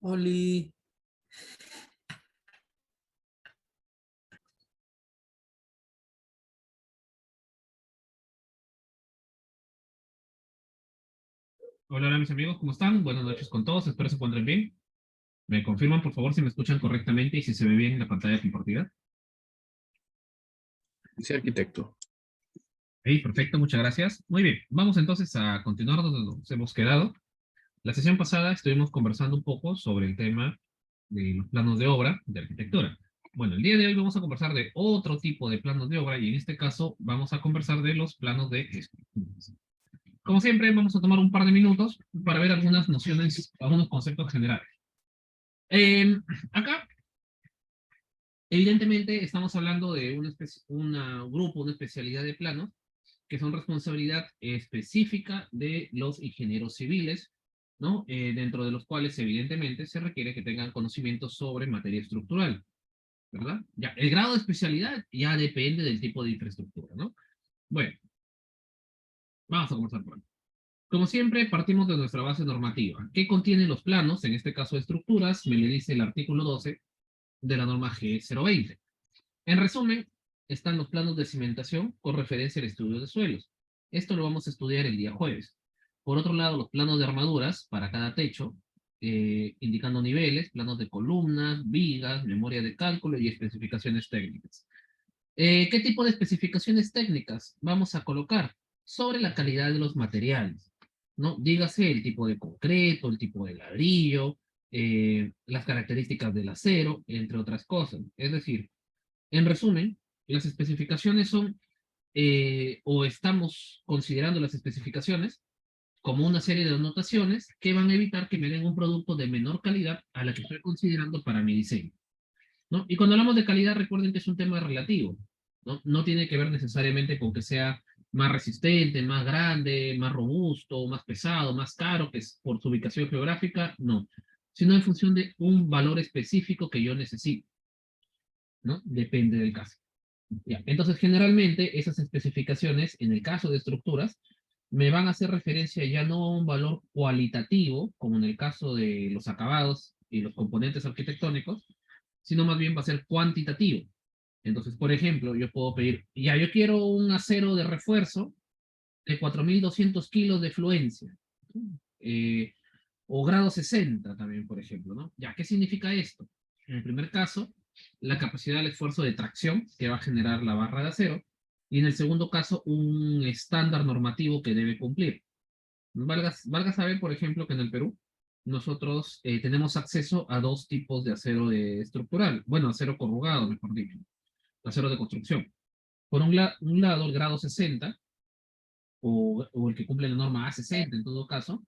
Oli. Hola, hola mis amigos, ¿cómo están? Buenas noches con todos, espero se encuentren bien. ¿Me confirman, por favor, si me escuchan correctamente y si se ve bien en la pantalla compartida? Sí, arquitecto. Sí, perfecto, muchas gracias. Muy bien, vamos entonces a continuar donde nos hemos quedado. La sesión pasada estuvimos conversando un poco sobre el tema de los planos de obra de arquitectura. Bueno, el día de hoy vamos a conversar de otro tipo de planos de obra y en este caso vamos a conversar de los planos de estructuras. Como siempre, vamos a tomar un par de minutos para ver algunas nociones, algunos conceptos generales. Acá evidentemente estamos hablando de grupo, una especialidad de planos que son responsabilidad específica de los ingenieros civiles, ¿no? Dentro de los cuales evidentemente se requiere que tengan conocimientos sobre materia estructural, ¿verdad? Ya, el grado de especialidad ya depende del tipo de infraestructura, ¿no? Bueno, vamos a comenzar por ahí. Como siempre, partimos de nuestra base normativa. ¿Qué contienen los planos? En este caso, estructuras, me le dice el artículo 12 de la norma G020. En resumen, están los planos de cimentación con referencia al estudio de suelos. Esto lo vamos a estudiar el día jueves. Por otro lado, los planos de armaduras para cada techo, indicando niveles, planos de columnas, vigas, memoria de cálculo y especificaciones técnicas. ¿Qué tipo de especificaciones técnicas vamos a colocar? sobre la calidad de los materiales, ¿no? Dígase el tipo de concreto, el tipo de ladrillo, las características del acero, entre otras cosas. Es decir, en resumen, las especificaciones son, o estamos considerando las especificaciones como una serie de anotaciones que van a evitar que me den un producto de menor calidad a la que estoy considerando para mi diseño, ¿no? Y cuando hablamos de calidad, recuerden que es un tema relativo, ¿no? No tiene que ver necesariamente con que sea más resistente, más grande, más robusto, más pesado, más caro, que es por su ubicación geográfica, no, sino en función de un valor específico que yo necesito, ¿no? Depende del caso. Ya. Entonces, generalmente, esas especificaciones, en el caso de estructuras, me van a hacer referencia ya no a un valor cualitativo, como en el caso de los acabados y los componentes arquitectónicos, sino más bien va a ser cuantitativo. Entonces, por ejemplo, yo puedo pedir, ya, yo quiero un acero de refuerzo de 4.200 kilos de fluencia, eh, o grado 60 también, por ejemplo, ¿no? Ya, ¿qué significa esto? En el primer caso, la capacidad del esfuerzo de tracción que va a generar la barra de acero, y en el segundo caso, un estándar normativo que debe cumplir. Valga saber, por ejemplo, que en el Perú nosotros tenemos acceso a dos tipos de acero estructural, bueno, acero corrugado, mejor dicho, acero de construcción. Por un lado, el grado 60, o el que cumple la norma A60 en todo caso,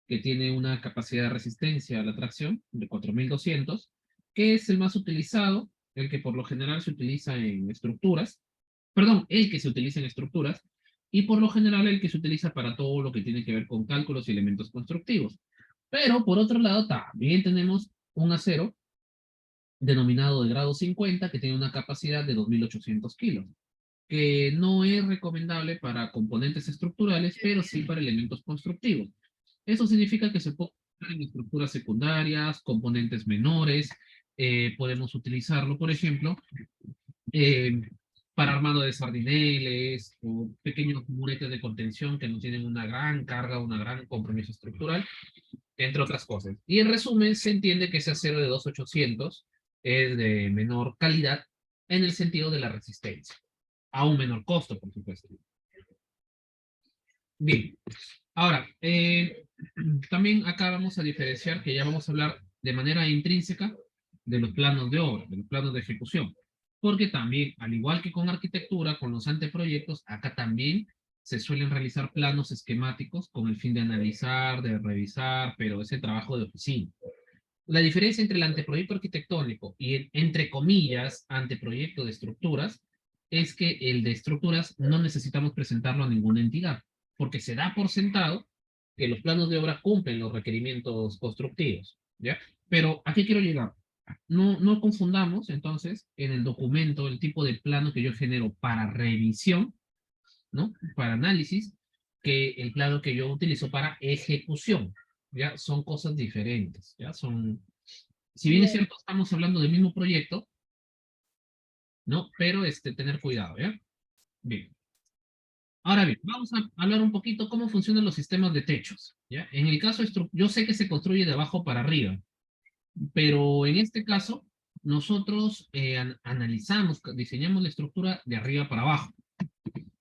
que tiene una capacidad de resistencia a la tracción de 4.200, que es el más utilizado, el que por lo general se utiliza en estructuras, perdón, el que se utiliza en estructuras, y por lo general el que se utiliza para todo lo que tiene que ver con cálculos y elementos constructivos. Pero por otro lado también tenemos un acero denominado de grado 50 que tiene una capacidad de 2.800 kilos, que no es recomendable para componentes estructurales, pero sí para elementos constructivos. Eso significa que se puede usar en estructuras secundarias, componentes menores, podemos utilizarlo, por ejemplo, eh, para armado de sardineles o pequeños muretes de contención que no tienen una gran carga, una gran compromiso estructural, entre otras cosas. Y en resumen, se entiende que ese acero de 2800 es de menor calidad en el sentido de la resistencia, a un menor costo, por supuesto. Bien, ahora, también acá vamos a diferenciar que ya vamos a hablar de manera intrínseca de los planos de obra, de los planos de ejecución, porque también, al igual que con arquitectura, con los anteproyectos, acá también se suelen realizar planos esquemáticos con el fin de analizar, de revisar, pero ese trabajo de oficina. La diferencia entre el anteproyecto arquitectónico y el, entre comillas, anteproyecto de estructuras, es que el de estructuras no necesitamos presentarlo a ninguna entidad, porque se da por sentado que los planos de obra cumplen los requerimientos constructivos, ¿ya? Pero ¿a qué quiero llegar? No confundamos, entonces, en el documento, el tipo de plano que yo genero para revisión, ¿no? Para análisis, que el plano que yo utilizo para ejecución, ¿ya? Son cosas diferentes, ¿ya? Son, si bien es cierto, estamos hablando del mismo proyecto, ¿no? Pero tener cuidado, ¿ya? Bien. Ahora bien, vamos a hablar un poquito cómo funcionan los sistemas de techos, ¿ya? En el caso, yo sé que se construye de abajo para arriba, pero en este caso, nosotros analizamos, diseñamos la estructura de arriba para abajo,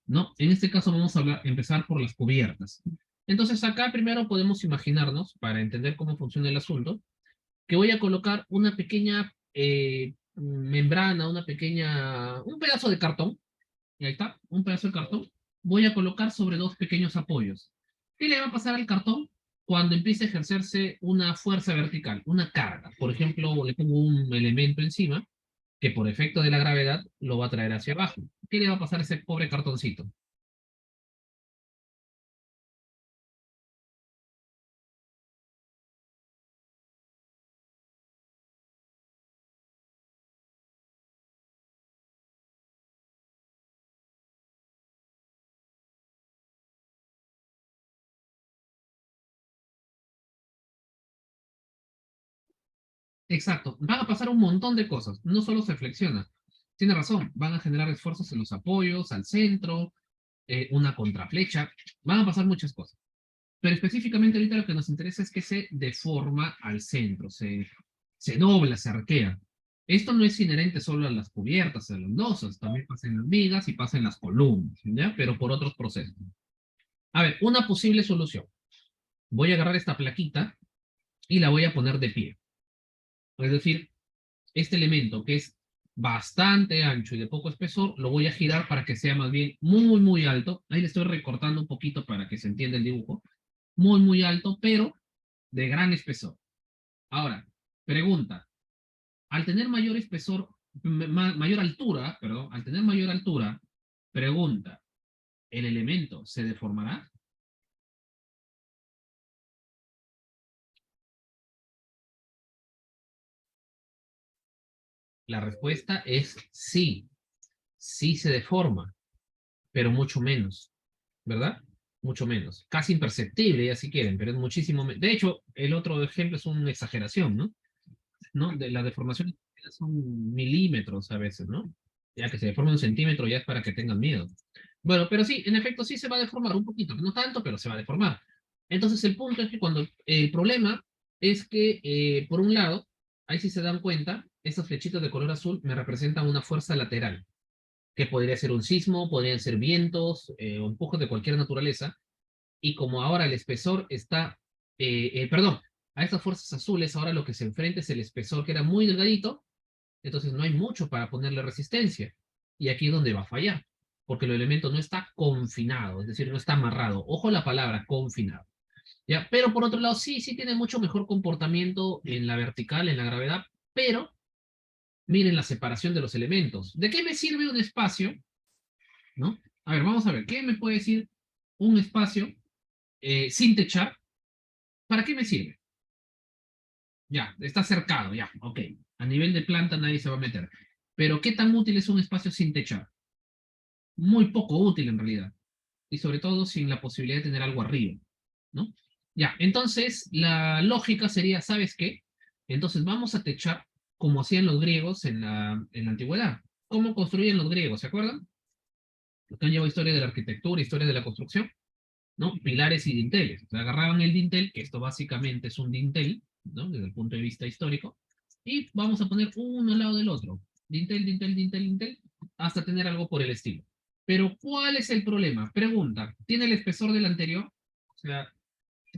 ¿no? En este caso vamos a empezar por las cubiertas. Entonces acá primero podemos imaginarnos, para entender cómo funciona el asunto, que voy a colocar una pequeña membrana, un pedazo de cartón, y ahí está, un pedazo de cartón, voy a colocar sobre dos pequeños apoyos. ¿Qué le va a pasar al cartón cuando empiece a ejercerse una fuerza vertical, una carga? Por ejemplo, le pongo un elemento encima que por efecto de la gravedad lo va a traer hacia abajo. ¿Qué le va a pasar a ese pobre cartoncito? Exacto, van a pasar un montón de cosas, no solo se flexiona, tiene razón, van a generar esfuerzos en los apoyos, al centro, una contraflecha, van a pasar muchas cosas. Pero específicamente ahorita lo que nos interesa es que se deforma al centro, se dobla, se arquea. Esto no es inherente solo a las cubiertas, a los losas, también pasa en las vigas y pasa en las columnas, ¿ya? Pero por otros procesos. A ver, una posible solución. Voy a agarrar esta plaquita y la voy a poner de pie. Es decir, este elemento que es bastante ancho y de poco espesor, lo voy a girar para que sea más bien muy, muy alto. Ahí le estoy recortando un poquito para que se entienda el dibujo. Muy, muy alto, pero de gran espesor. Ahora, pregunta. Al tener mayor espesor, mayor altura, perdón, al tener mayor altura, pregunta, ¿el elemento se deformará? La respuesta es sí, sí se deforma, pero mucho menos, ¿verdad? Mucho menos. Casi imperceptible, ya si quieren, pero es muchísimo menos. De hecho, el otro ejemplo es una exageración, ¿no? ¿No? De la deformación son milímetros a veces, ¿no? Ya que se deforma un centímetro ya es para que tengan miedo. Bueno, pero sí, en efecto sí se va a deformar un poquito, no tanto, pero se va a deformar. Entonces el punto es que cuando el problema es que, por un lado, ahí sí se dan cuenta, estos flechitos de color azul me representan una fuerza lateral, que podría ser un sismo, podrían ser vientos o empujos de cualquier naturaleza, y como ahora el espesor está, perdón, a estas fuerzas azules ahora lo que se enfrenta es el espesor que era muy delgadito, entonces no hay mucho para ponerle resistencia. Y aquí es donde va a fallar, porque el elemento no está confinado, es decir, no está amarrado. Ojo la palabra confinado. ¿Ya? Pero por otro lado, sí, sí tiene mucho mejor comportamiento en la vertical, en la gravedad, pero miren la separación de los elementos. ¿De qué me sirve un espacio? ¿No? A ver, vamos a ver, ¿qué me puede decir un espacio sin techar? ¿Para qué me sirve? Ya, está cercado, ya, ok. A nivel de planta nadie se va a meter. Pero ¿qué tan útil es un espacio sin techar? Muy poco útil en realidad. Y sobre todo sin la posibilidad de tener algo arriba, ¿no? Ya, entonces la lógica sería, ¿sabes qué? Entonces vamos a techar como hacían los griegos en la antigüedad. ¿Cómo construían los griegos? ¿Se acuerdan? Los que han llevado historia de la arquitectura, historia de la construcción, ¿no? Pilares y dinteles. O sea, agarraban el dintel, que esto básicamente es un dintel, ¿no? Desde el punto de vista histórico, y vamos a poner uno al lado del otro. Dintel, dintel, dintel, dintel, hasta tener algo por el estilo. Pero, ¿cuál es el problema? Pregunta, ¿tiene el espesor del anterior? O sea,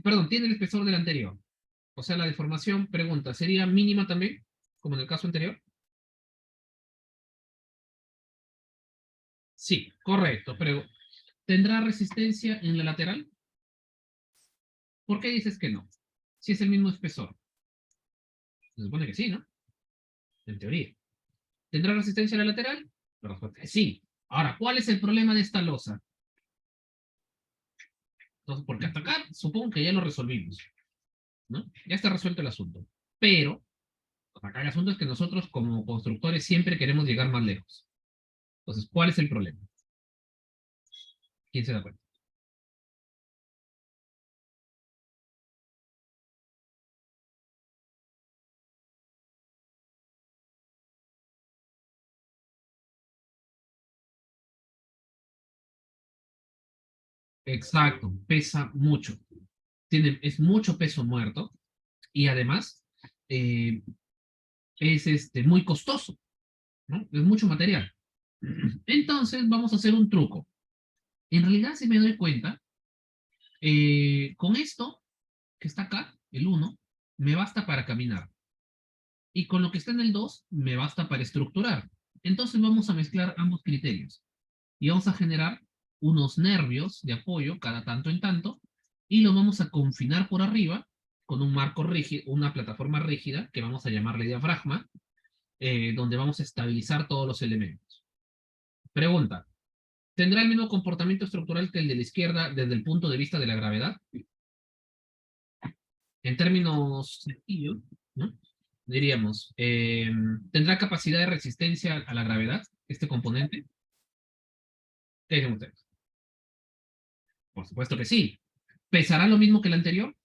perdón, ¿tiene el espesor del anterior? O sea, la deformación, pregunta, ¿sería mínima también, como en el caso anterior? Sí, correcto, pero ¿tendrá resistencia en la lateral? ¿Por qué dices que no? Si es el mismo espesor. Se supone que sí, ¿no? En teoría. ¿Tendrá resistencia a la lateral? La respuesta es sí. Ahora, ¿cuál es el problema de esta losa? Entonces, porque hasta acá supongo que ya lo resolvimos, ¿no? Ya está resuelto el asunto. Pero, acá el asunto es que nosotros como constructores siempre queremos llegar más lejos. Entonces, ¿cuál es el problema? ¿Quién se da cuenta? Exacto, pesa mucho. Es mucho peso muerto y además eh, es muy costoso, ¿no? Es mucho material. Entonces, vamos a hacer un truco. En realidad, si me doy cuenta, con esto que está acá, el uno, me basta para caminar. Y con lo que está en el 2 me basta para estructurar. Entonces vamos a mezclar ambos criterios. Y vamos a generar unos nervios de apoyo cada tanto en tanto, y lo vamos a confinar por arriba con un marco rígido, una plataforma rígida, que vamos a llamarle diafragma, donde vamos a estabilizar todos los elementos. Pregunta, ¿tendrá el mismo comportamiento estructural que el de la izquierda desde el punto de vista de la gravedad? En términos sencillos, ¿no? Diríamos, ¿tendrá capacidad de resistencia a la gravedad este componente? ¿Qué dicen ustedes? Por supuesto que sí. ¿Pesará lo mismo que el anterior?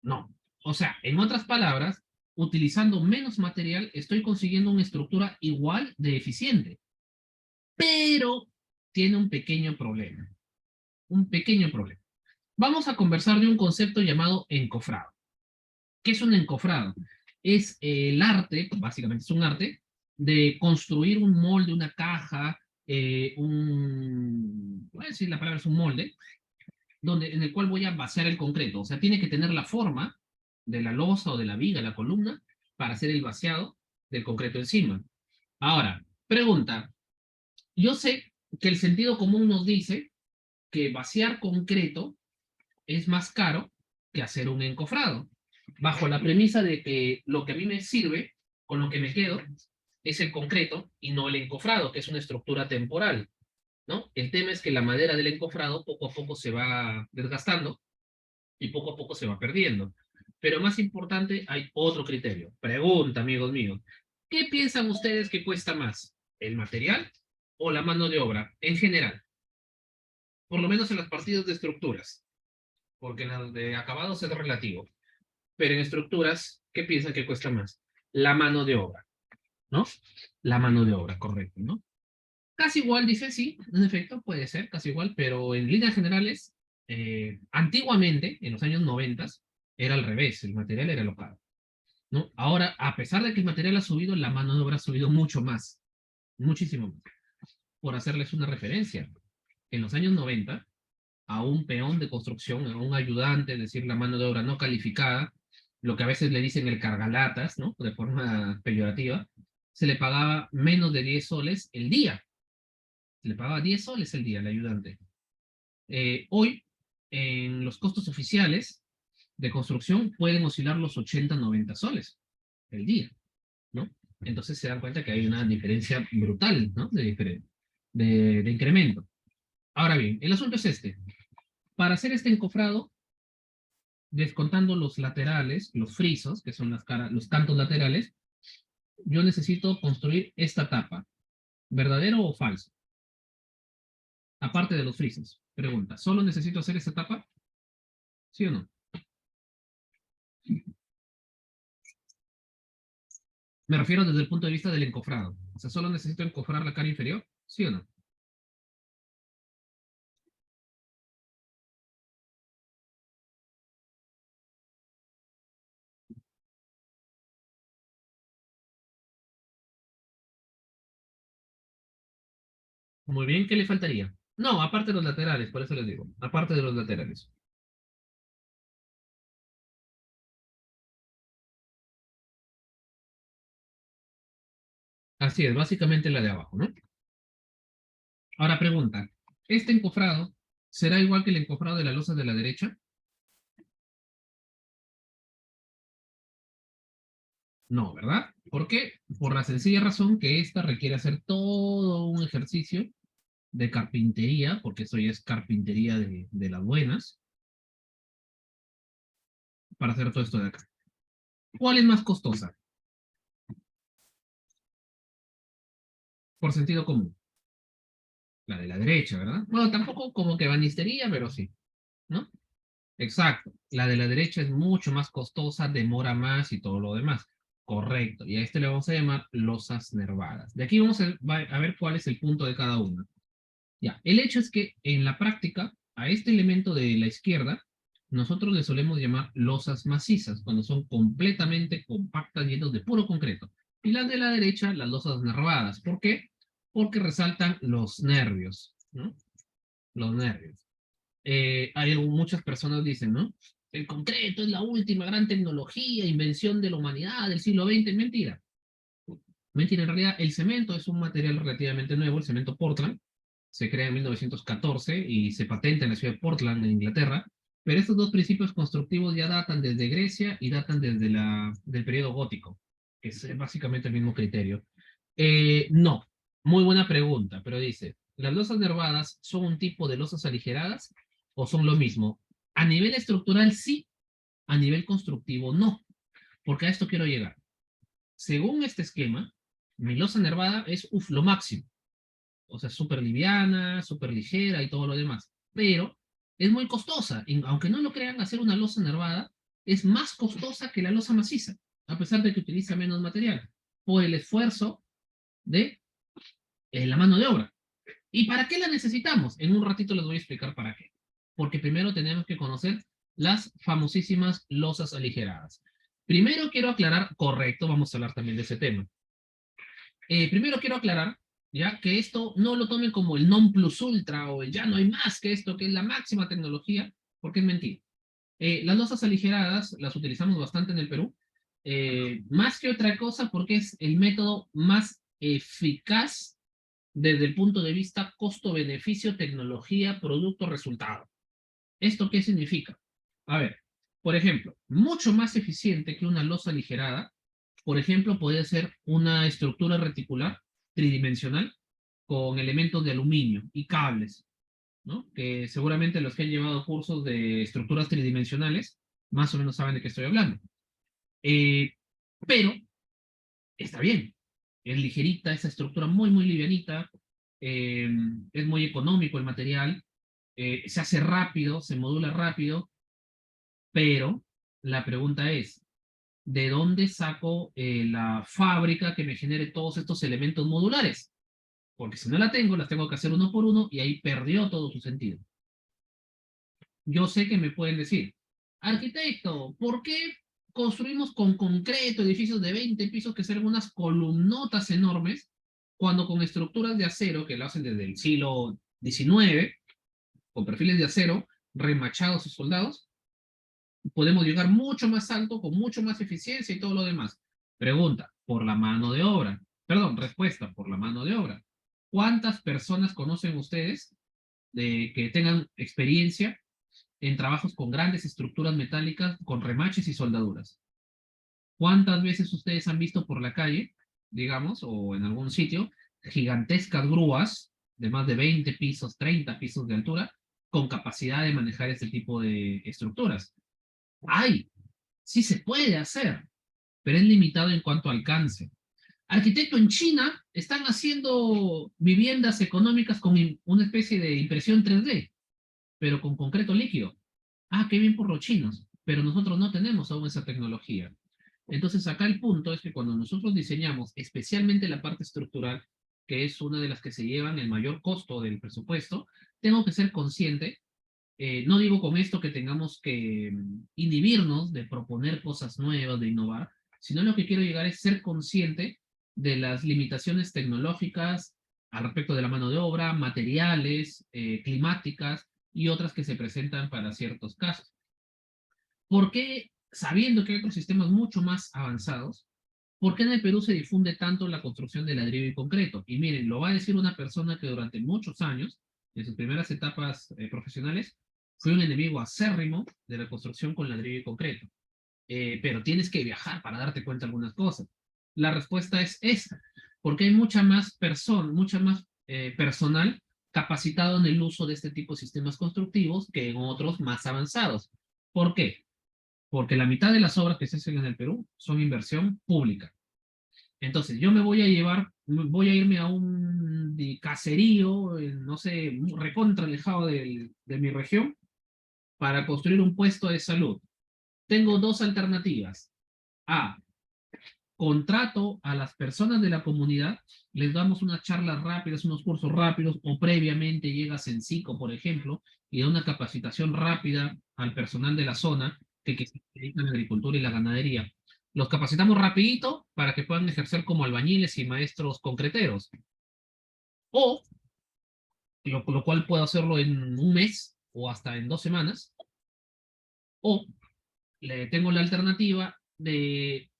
No. O sea, en otras palabras, utilizando menos material, estoy consiguiendo una estructura igual de eficiente, pero tiene un pequeño problema. Un pequeño problema. Vamos a conversar de un concepto llamado encofrado. ¿Qué es un encofrado? Es el arte, básicamente es un arte, de construir un molde, una caja, voy a decir la palabra, es un molde, en el cual voy a vaciar el concreto. O sea, tiene que tener la forma de la losa o de la viga, la columna, para hacer el vaciado del concreto encima. Ahora, pregunta. Yo sé que el sentido común nos dice que vaciar concreto es más caro que hacer un encofrado, bajo la premisa de que lo que a mí me sirve, con lo que me quedo, es el concreto y no el encofrado, que es una estructura temporal, ¿no? El tema es que la madera del encofrado poco a poco se va desgastando y poco a poco se va perdiendo. Pero más importante, hay otro criterio. Pregunta, amigos míos. ¿Qué piensan ustedes que cuesta más? ¿El material o la mano de obra en general? Por lo menos en las partidas de estructuras, porque en las de acabados es relativo. Pero en estructuras, ¿qué piensan que cuesta más? La mano de obra, ¿no? La mano de obra, correcto, ¿no? Casi igual, dice, sí, en efecto, puede ser, casi igual, pero en líneas generales, antiguamente, en los años 90, era al revés, el material era lo caro, ¿no? Ahora, a pesar de que el material ha subido, la mano de obra ha subido mucho más, muchísimo más. Por hacerles una referencia, en los años 90, a un peón de construcción, a un ayudante, es decir, la mano de obra no calificada, lo que a veces le dicen el cargalatas, ¿no? De forma peyorativa, se le pagaba menos de 10 soles el día. Se le pagaba 10 soles el día al ayudante. Hoy, en los costos oficiales de construcción, pueden oscilar los 80, 90 soles el día, ¿no? Entonces se dan cuenta que hay una diferencia brutal, ¿no? De incremento. Ahora bien, el asunto es este. Para hacer este encofrado, descontando los laterales, los frisos, que son los cantos laterales, yo necesito construir esta tapa. ¿Verdadero o falso? Aparte de los frisos. Pregunta, ¿solo necesito hacer esta tapa? ¿Sí o no? Me refiero desde el punto de vista del encofrado. O sea, ¿solo necesito encofrar la cara inferior? ¿Sí o no? Muy bien, ¿qué le faltaría? No, aparte de los laterales, por eso les digo. Aparte de los laterales. Así es, básicamente la de abajo, ¿no? Ahora pregunta, ¿este encofrado será igual que el encofrado de la losa de la derecha? No, ¿verdad? ¿Por qué? Por la sencilla razón que esta requiere hacer todo un ejercicio de carpintería, porque eso ya es carpintería de las buenas, para hacer todo esto de acá. ¿Cuál es más costosa? Por sentido común. La de la derecha, ¿verdad? Bueno, tampoco como que banistería, pero sí, ¿no? Exacto. La de la derecha es mucho más costosa, demora más y todo lo demás. Correcto. Y a este le vamos a llamar losas nervadas. De aquí vamos a ver cuál es el punto de cada una. Ya, el hecho es que en la práctica, a este elemento de la izquierda, nosotros le solemos llamar losas macizas, cuando son completamente compactas, llenas de puro concreto. Y las de la derecha, las losas nervadas. ¿Por qué? Porque resaltan los nervios, ¿no? Los nervios. Muchas personas dicen, ¿no? El concreto es la última gran tecnología, invención de la humanidad del siglo XX. Mentira. Mentira, en realidad el cemento es un material relativamente nuevo, el cemento Portland, se crea en 1914 y se patenta en la ciudad de Portland, en Inglaterra, pero estos dos principios constructivos ya datan desde Grecia y datan desde del periodo gótico, que es básicamente el mismo criterio. No, muy buena pregunta, pero dice, ¿las losas nervadas son un tipo de losas aligeradas o son lo mismo? A nivel estructural sí, a nivel constructivo no, porque a esto quiero llegar. Según este esquema, mi losa nervada es lo máximo, o sea, súper liviana, súper ligera y todo lo demás, pero es muy costosa, y aunque no lo crean, hacer una losa nervada es más costosa que la losa maciza, a pesar de que utiliza menos material, por el esfuerzo de la mano de obra. ¿Y para qué la necesitamos? En un ratito les voy a explicar para qué. Porque primero tenemos que conocer las famosísimas losas aligeradas. Primero quiero aclarar, correcto, vamos a hablar también de ese tema. Primero quiero aclarar ¿ya? Que esto no lo tomen como el non plus ultra o el ya no hay más que esto, que es la máxima tecnología, porque es mentira. Las losas aligeradas las utilizamos bastante en el Perú, más que otra cosa porque es el método más eficaz desde el punto de vista costo-beneficio, tecnología, producto, resultado. ¿Esto qué significa? A ver, por ejemplo, mucho más eficiente que una losa aligerada, por ejemplo, puede ser una estructura reticular tridimensional con elementos de aluminio y cables, ¿no? Que seguramente los que han llevado cursos de estructuras tridimensionales más o menos saben de qué estoy hablando. Eh, pero está bien, es ligerita, esa estructura muy, muy livianita, eh, es muy económico el material, se hace rápido, se modula rápido, pero la pregunta es, ¿de dónde saco la fábrica que me genere todos estos elementos modulares? Porque si no la tengo, las tengo que hacer uno por uno y ahí perdió todo su sentido. Yo sé que me pueden decir, arquitecto, ¿por qué construimos con concreto edificios de 20 pisos que serán unas columnotas enormes, cuando con estructuras de acero, que lo hacen desde el siglo XIX, con perfiles de acero, remachados y soldados, podemos llegar mucho más alto, con mucho más eficiencia y todo lo demás? Pregunta, por la mano de obra. Perdón, respuesta, por la mano de obra. ¿Cuántas personas conocen ustedes de que tengan experiencia en trabajos con grandes estructuras metálicas, con remaches y soldaduras? ¿Cuántas veces ustedes han visto por la calle, digamos, o en algún sitio, gigantescas grúas de más de 20 pisos, 30 pisos de altura, con capacidad de manejar este tipo de estructuras? Hay, sí se puede hacer, pero es limitado en cuanto a alcance. Arquitecto, en China están haciendo viviendas económicas con una especie de impresión 3D, pero con concreto líquido. Ah, qué bien por los chinos, pero nosotros no tenemos aún esa tecnología. Entonces, acá el punto es que cuando nosotros diseñamos, especialmente la parte estructural, que es una de las que se llevan el mayor costo del presupuesto, tengo que ser consciente. No digo con esto que tengamos que inhibirnos de proponer cosas nuevas, de innovar, sino lo que quiero llegar es ser consciente de las limitaciones tecnológicas al respecto de la mano de obra, materiales, climáticas y otras que se presentan para ciertos casos. ¿Por qué, sabiendo que hay otros sistemas mucho más avanzados, por qué en el Perú se difunde tanto la construcción de ladrillo y concreto? Y miren, lo va a decir una persona que durante muchos años, en sus primeras etapas profesionales, fue un enemigo acérrimo de la construcción con ladrillo y concreto. Pero tienes que viajar para darte cuenta de algunas cosas. La respuesta es esta, porque hay mucha más personal capacitado en el uso de este tipo de sistemas constructivos que en otros más avanzados. ¿Por qué? Porque la mitad de las obras que se hacen en el Perú son inversión pública. Entonces, yo me voy a llevar, voy a irme a un caserío, no sé, recontra alejado de mi región, para construir un puesto de salud. Tengo dos alternativas. A, contrato a las personas de la comunidad, les damos unas charlas rápidas, unos cursos rápidos, o previamente llega Sencico, por ejemplo, y da una capacitación rápida al personal de la zona que se dedica a la agricultura y la ganadería. Los capacitamos rapidito para que puedan ejercer como albañiles y maestros concreteros. O, lo cual puedo hacerlo en un mes o hasta en 2 semanas, o le tengo la alternativa de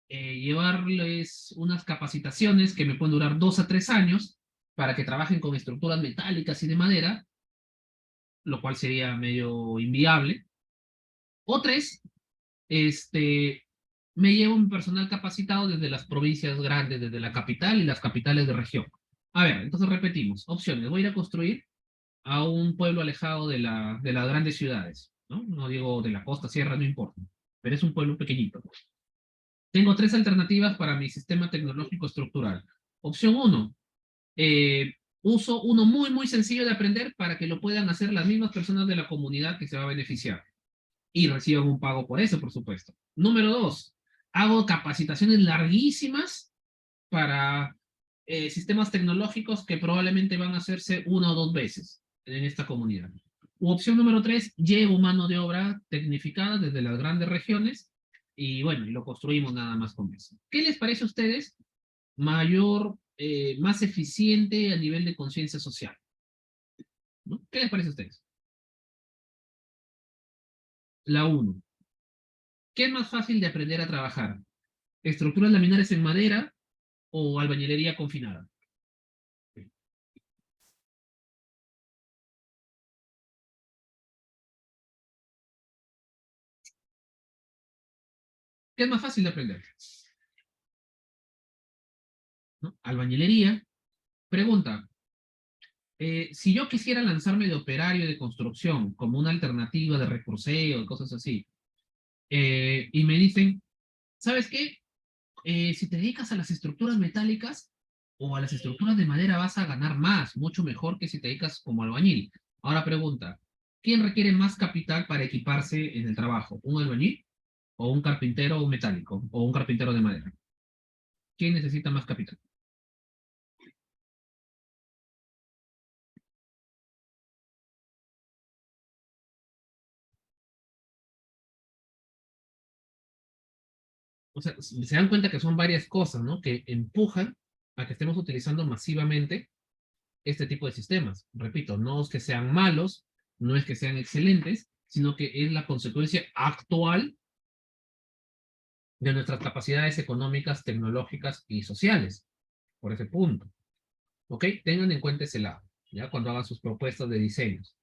llevarles unas capacitaciones que me pueden durar 2 a 3 años para que trabajen con estructuras metálicas y de madera, lo cual sería medio inviable. O tres, este, me llevo un personal capacitado desde las provincias grandes, desde la capital y las capitales de región. A ver, entonces repetimos. Opciones. Voy a ir a construir a un pueblo alejado de las grandes ciudades, ¿no? No digo de la costa, sierra, no importa, pero es un pueblo pequeñito. Tengo tres alternativas para mi sistema tecnológico estructural. Opción 1, uso uno muy, muy sencillo de aprender para que lo puedan hacer las mismas personas de la comunidad que se va a beneficiar y reciban un pago por eso, por supuesto. Número 2, hago capacitaciones larguísimas para sistemas tecnológicos que probablemente van a hacerse 1 o 2 veces en esta comunidad. U opción número 3, llevo mano de obra tecnificada desde las grandes regiones y bueno, y lo construimos nada más con eso. ¿Qué les parece a ustedes mayor más eficiente a nivel de conciencia social, ¿no? ¿Qué les parece a ustedes? La uno. ¿Qué es más fácil de aprender a trabajar? ¿Estructuras laminares en madera o albañilería confinada? ¿Qué es más fácil de aprender? ¿No? Albañilería. Pregunta, si yo quisiera lanzarme de operario de construcción como una alternativa de recurseo y cosas así, y me dicen, ¿sabes qué? Si te dedicas a las estructuras metálicas o a las estructuras de madera vas a ganar más, mucho mejor que si te dedicas como albañil. Ahora pregunta, ¿quién requiere más capital para equiparse en el trabajo? ¿Un albañil o un carpintero metálico o un carpintero de madera? ¿Quién necesita más capital? O sea, se dan cuenta que son varias cosas, ¿no? Que empujan a que estemos utilizando masivamente este tipo de sistemas. Repito, no es que sean malos, no es que sean excelentes, sino que es la consecuencia actual de nuestras capacidades económicas, tecnológicas y sociales, por ese punto. ¿Ok? Tengan en cuenta ese lado, ¿ya? Cuando hagan sus propuestas de diseños.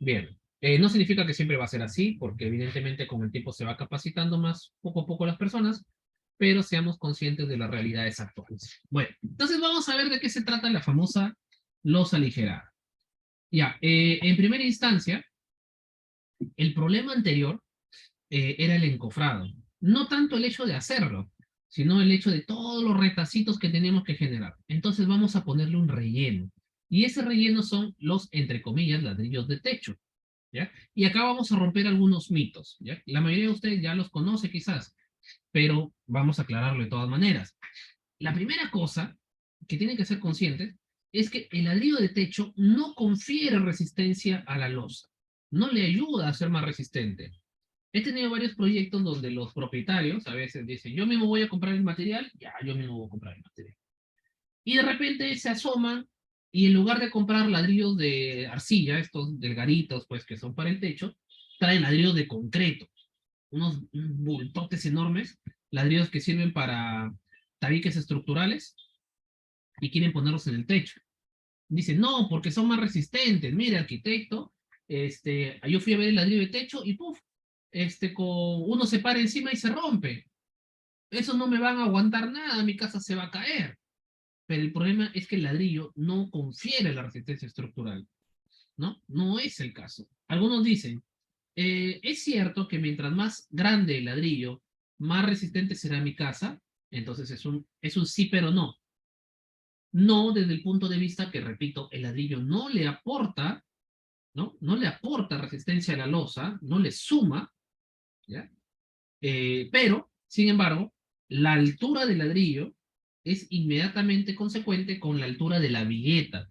Bien, no significa que siempre va a ser así, porque evidentemente con el tiempo se va capacitando más poco a poco las personas, pero seamos conscientes de las realidades actuales. Bueno, entonces vamos a ver de qué se trata la famosa losa aligerada. Ya, en primera instancia, el problema anterior era el encofrado. No tanto el hecho de hacerlo, sino el hecho de todos los retacitos que tenemos que generar. Entonces vamos a ponerle un relleno. Y ese relleno son los, entre comillas, ladrillos de techo. ¿Ya? Y acá vamos a romper algunos mitos. ¿Ya? La mayoría de ustedes ya los conoce quizás, pero vamos a aclararlo de todas maneras. La primera cosa que tienen que ser conscientes es que el ladrillo de techo no confiere resistencia a la losa, no le ayuda a ser más resistente. He tenido varios proyectos donde los propietarios a veces dicen, yo mismo voy a comprar el material, ya, yo mismo voy a comprar el material. Y de repente se asoman y en lugar de comprar ladrillos de arcilla, estos delgaditos, pues que son para el techo, traen ladrillos de concreto, unos bultotes enormes, ladrillos que sirven para tabiques estructurales y quieren ponerlos en el techo. Dicen, no, porque son más resistentes. Mire, arquitecto, yo fui a ver el ladrillo de techo y puf, uno se para encima y se rompe. Eso no me van a aguantar nada, mi casa se va a caer. Pero el problema es que el ladrillo no confiere la resistencia estructural, ¿no? No es el caso. Algunos dicen, es cierto que mientras más grande el ladrillo, más resistente será mi casa. Entonces es un sí, pero no. No desde el punto de vista que, repito, el ladrillo no le aporta, ¿no? No le aporta resistencia a la losa, no le suma, ¿ya? Pero, sin embargo, la altura del ladrillo es inmediatamente consecuente con la altura de la vigueta.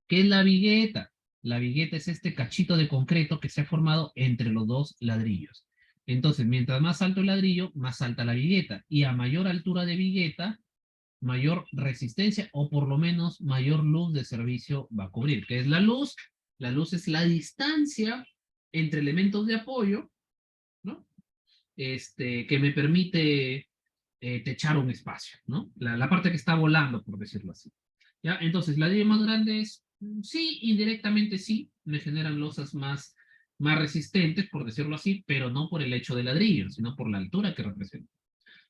¿Qué es la vigueta? La vigueta es este cachito de concreto que se ha formado entre los dos ladrillos. Entonces, mientras más alto el ladrillo, más alta la vigueta. Y a mayor altura de vigueta, mayor resistencia o por lo menos mayor luz de servicio va a cubrir. ¿Qué es la luz? La luz es la distancia entre elementos de apoyo, ¿no? Que me permite techar un espacio, ¿no? La parte que está volando, por decirlo así. ¿Ya? Entonces, ladrillo más grande es, sí, indirectamente sí, me generan losas más resistentes, por decirlo así, pero no por el hecho de ladrillo, sino por la altura que representa.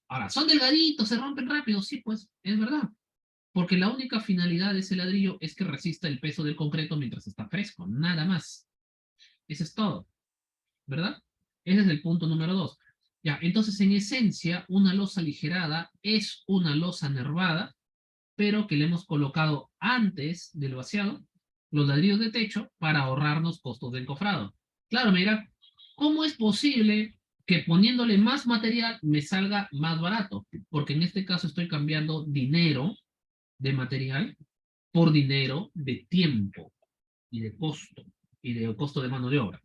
Ahora, ¿son delgaditos, se rompen rápido? Sí, pues, es verdad. Porque la única finalidad de ese ladrillo es que resista el peso del concreto mientras está fresco, nada más. Eso es todo, ¿verdad? Ese es el punto número dos. Ya, entonces en esencia, una losa aligerada es una losa nervada, pero que le hemos colocado antes del vaciado los ladrillos de techo para ahorrarnos costos de encofrado. Claro, mira, ¿cómo es posible que poniéndole más material me salga más barato? Porque en este caso estoy cambiando dinero de material por dinero de tiempo y de costo y de costo de mano de obra,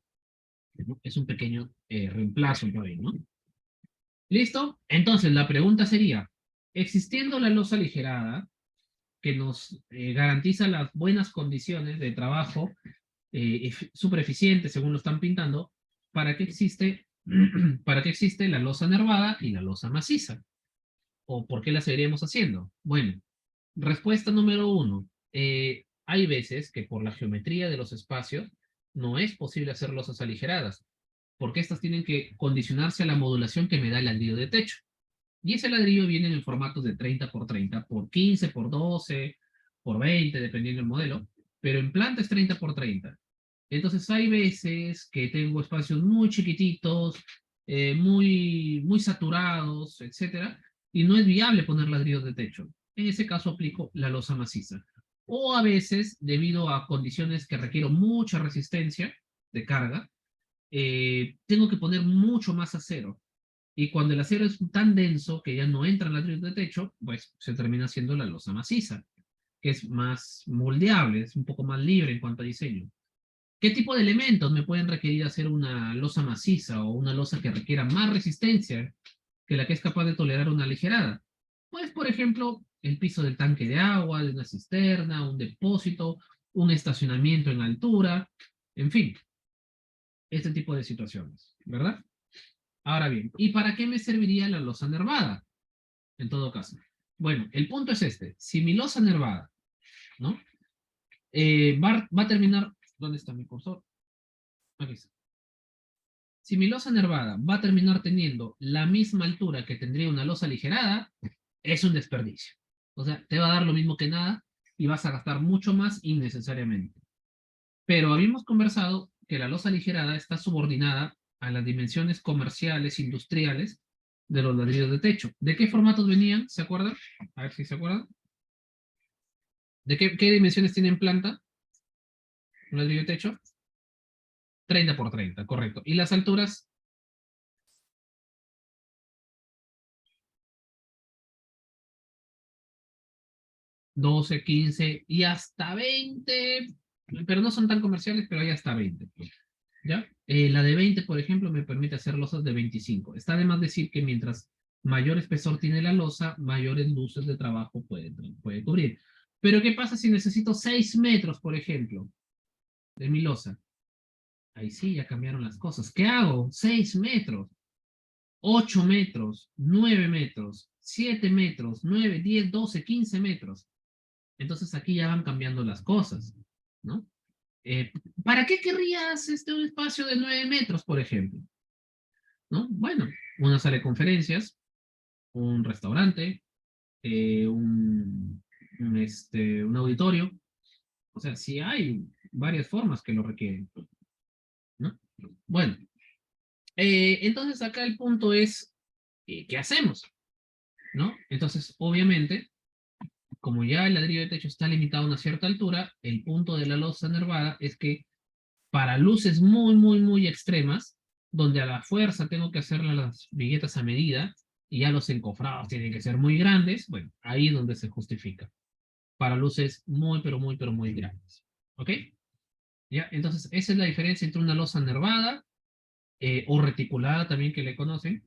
¿no? Es un pequeño reemplazo por ahí, ¿no? ¿Listo? Entonces la pregunta sería, existiendo la losa aligerada, que nos garantiza las buenas condiciones de trabajo, súper eficiente según lo están pintando, ¿para qué existe, para qué existe la losa nervada y la losa maciza? ¿O por qué la seguiríamos haciendo? Bueno, respuesta número uno. Hay veces que por la geometría de los espacios no es posible hacer losas aligeradas, porque estas tienen que condicionarse a la modulación que me da el ladrillo de techo. Y ese ladrillo viene en formatos de 30 por 30, por 15, por 12, por 20, dependiendo del modelo, pero en planta es 30 por 30. Entonces hay veces que tengo espacios muy chiquititos, muy saturados, etcétera, y no es viable poner ladrillos de techo. En ese caso aplico la losa maciza. O a veces, debido a condiciones que requiero mucha resistencia de carga, tengo que poner mucho más acero. Y cuando el acero es tan denso que ya no entra en ladrillos de techo, pues se termina haciendo la losa maciza, que es más moldeable, es un poco más libre en cuanto a diseño. ¿Qué tipo de elementos me pueden requerir hacer una losa maciza o una losa que requiera más resistencia que la que es capaz de tolerar una aligerada? Pues, por ejemplo, el piso del tanque de agua, de una cisterna, un depósito, un estacionamiento en altura, en fin, este tipo de situaciones, ¿verdad? Ahora bien, ¿y para qué me serviría la losa nervada? En todo caso. Bueno, el punto es este. Si mi losa nervada, ¿no? Va a terminar... ¿Dónde está mi cursor? Aquí está. Si mi losa nervada va a terminar teniendo la misma altura que tendría una losa aligerada, es un desperdicio. O sea, te va a dar lo mismo que nada y vas a gastar mucho más innecesariamente. Pero habíamos conversado que la losa aligerada está subordinada a las dimensiones comerciales, industriales de los ladrillos de techo. ¿De qué formatos venían? ¿Se acuerdan? A ver si se acuerdan. ¿De qué dimensiones tiene en planta un ladrillo de techo? 30 por 30, correcto. ¿Y las alturas? 12, 15 y hasta 20, pero no son tan comerciales, pero hay hasta 20. ¿Ya? La de 20, por ejemplo, me permite hacer losas de 25. Está de más decir que mientras mayor espesor tiene la losa, mayores luces de trabajo puede cubrir. Pero ¿qué pasa si necesito 6 metros, por ejemplo, de mi losa? Ahí sí, ya cambiaron las cosas. ¿Qué hago? 6 metros, 8 metros, 9 metros, 7 metros, 9, 10, 12, 15 metros. Entonces aquí ya van cambiando las cosas, ¿no? Eh, ¿Para qué querrías un espacio de 9 metros, por ejemplo? ¿No? Bueno, una sala de conferencias, un restaurante, un auditorio. O sea, sí hay varias formas que lo requieren, ¿no? Bueno, entonces acá el punto es, ¿qué hacemos? ¿No? Entonces, obviamente, como ya el ladrillo de techo está limitado a una cierta altura, el punto de la losa nervada es que para luces muy extremas, donde a la fuerza tengo que hacer las viguetas a medida, y ya los encofrados tienen que ser muy grandes, bueno, ahí es donde se justifica. Para luces pero muy grandes. ¿Ok? ¿Ya? Entonces, esa es la diferencia entre una losa nervada, o reticulada también que le conocen,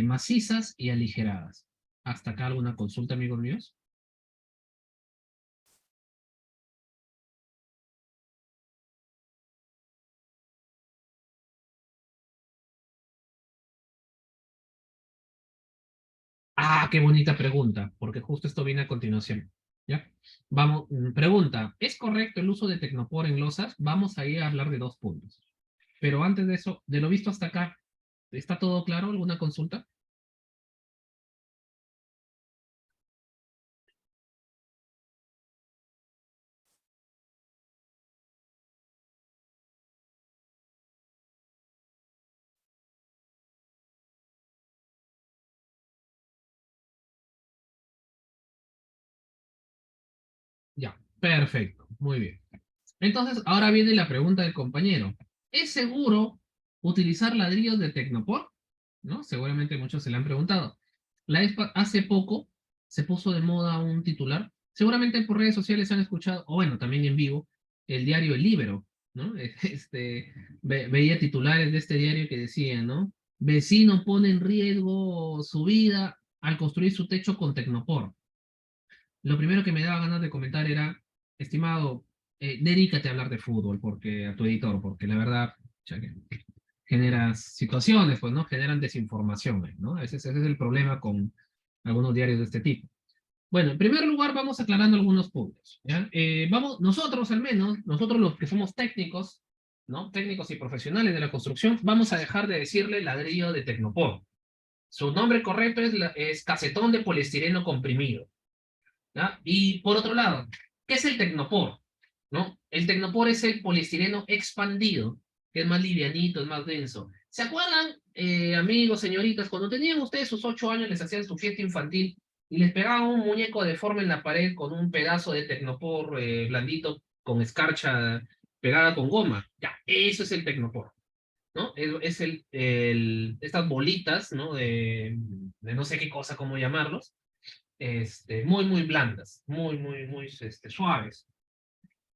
macizas y aligeradas. ¿Hasta acá alguna consulta, amigos míos? Ah, qué bonita pregunta, porque justo esto viene a continuación. ¿Ya? Vamos, pregunta, ¿es correcto el uso de Tecnopor en losas? Vamos a ir a hablar de dos puntos. Pero antes de eso, de lo visto hasta acá, ¿está todo claro? ¿Alguna consulta? Ya, perfecto, muy bien. Entonces, ahora viene la pregunta del compañero. ¿Es seguro utilizar ladrillos de Tecnopor? ¿No? Seguramente muchos se le han preguntado. Hace poco se puso de moda un titular, seguramente por redes sociales han escuchado, o bueno, también en vivo, el diario El Libero, ¿no? Veía titulares de este diario que decían, ¿no? Vecino pone en riesgo su vida al construir su techo con Tecnopor. lo primero que me daba ganas de comentar era, estimado, dedícate a hablar de fútbol, porque a tu editor, porque la verdad, ya que genera situaciones, pues, ¿no? Generan desinformación, ¿no? Ese es el problema con algunos diarios de este tipo. Bueno, en primer lugar, vamos aclarando algunos puntos, ¿ya? Vamos, nosotros al menos, nosotros los que somos técnicos, ¿no? Técnicos y profesionales de la construcción, vamos a dejar de decirle ladrillo de Tecnopor. Su nombre correcto es casetón de poliestireno comprimido, ¿ya? Y por otro lado, ¿qué es el Tecnopor? ¿No? El Tecnopor es el poliestireno expandido, que es más livianito, es más denso. ¿Se acuerdan, amigos, señoritas, cuando tenían ustedes sus 8 años, les hacían su fiesta infantil y les pegaban un muñeco deforme en la pared con un pedazo de Tecnopor blandito con escarcha pegada con goma? Ya, eso es el Tecnopor, ¿no? Es estas bolitas, ¿no? De no sé qué cosa, cómo llamarlos, muy, muy blandas, muy, muy, muy suaves.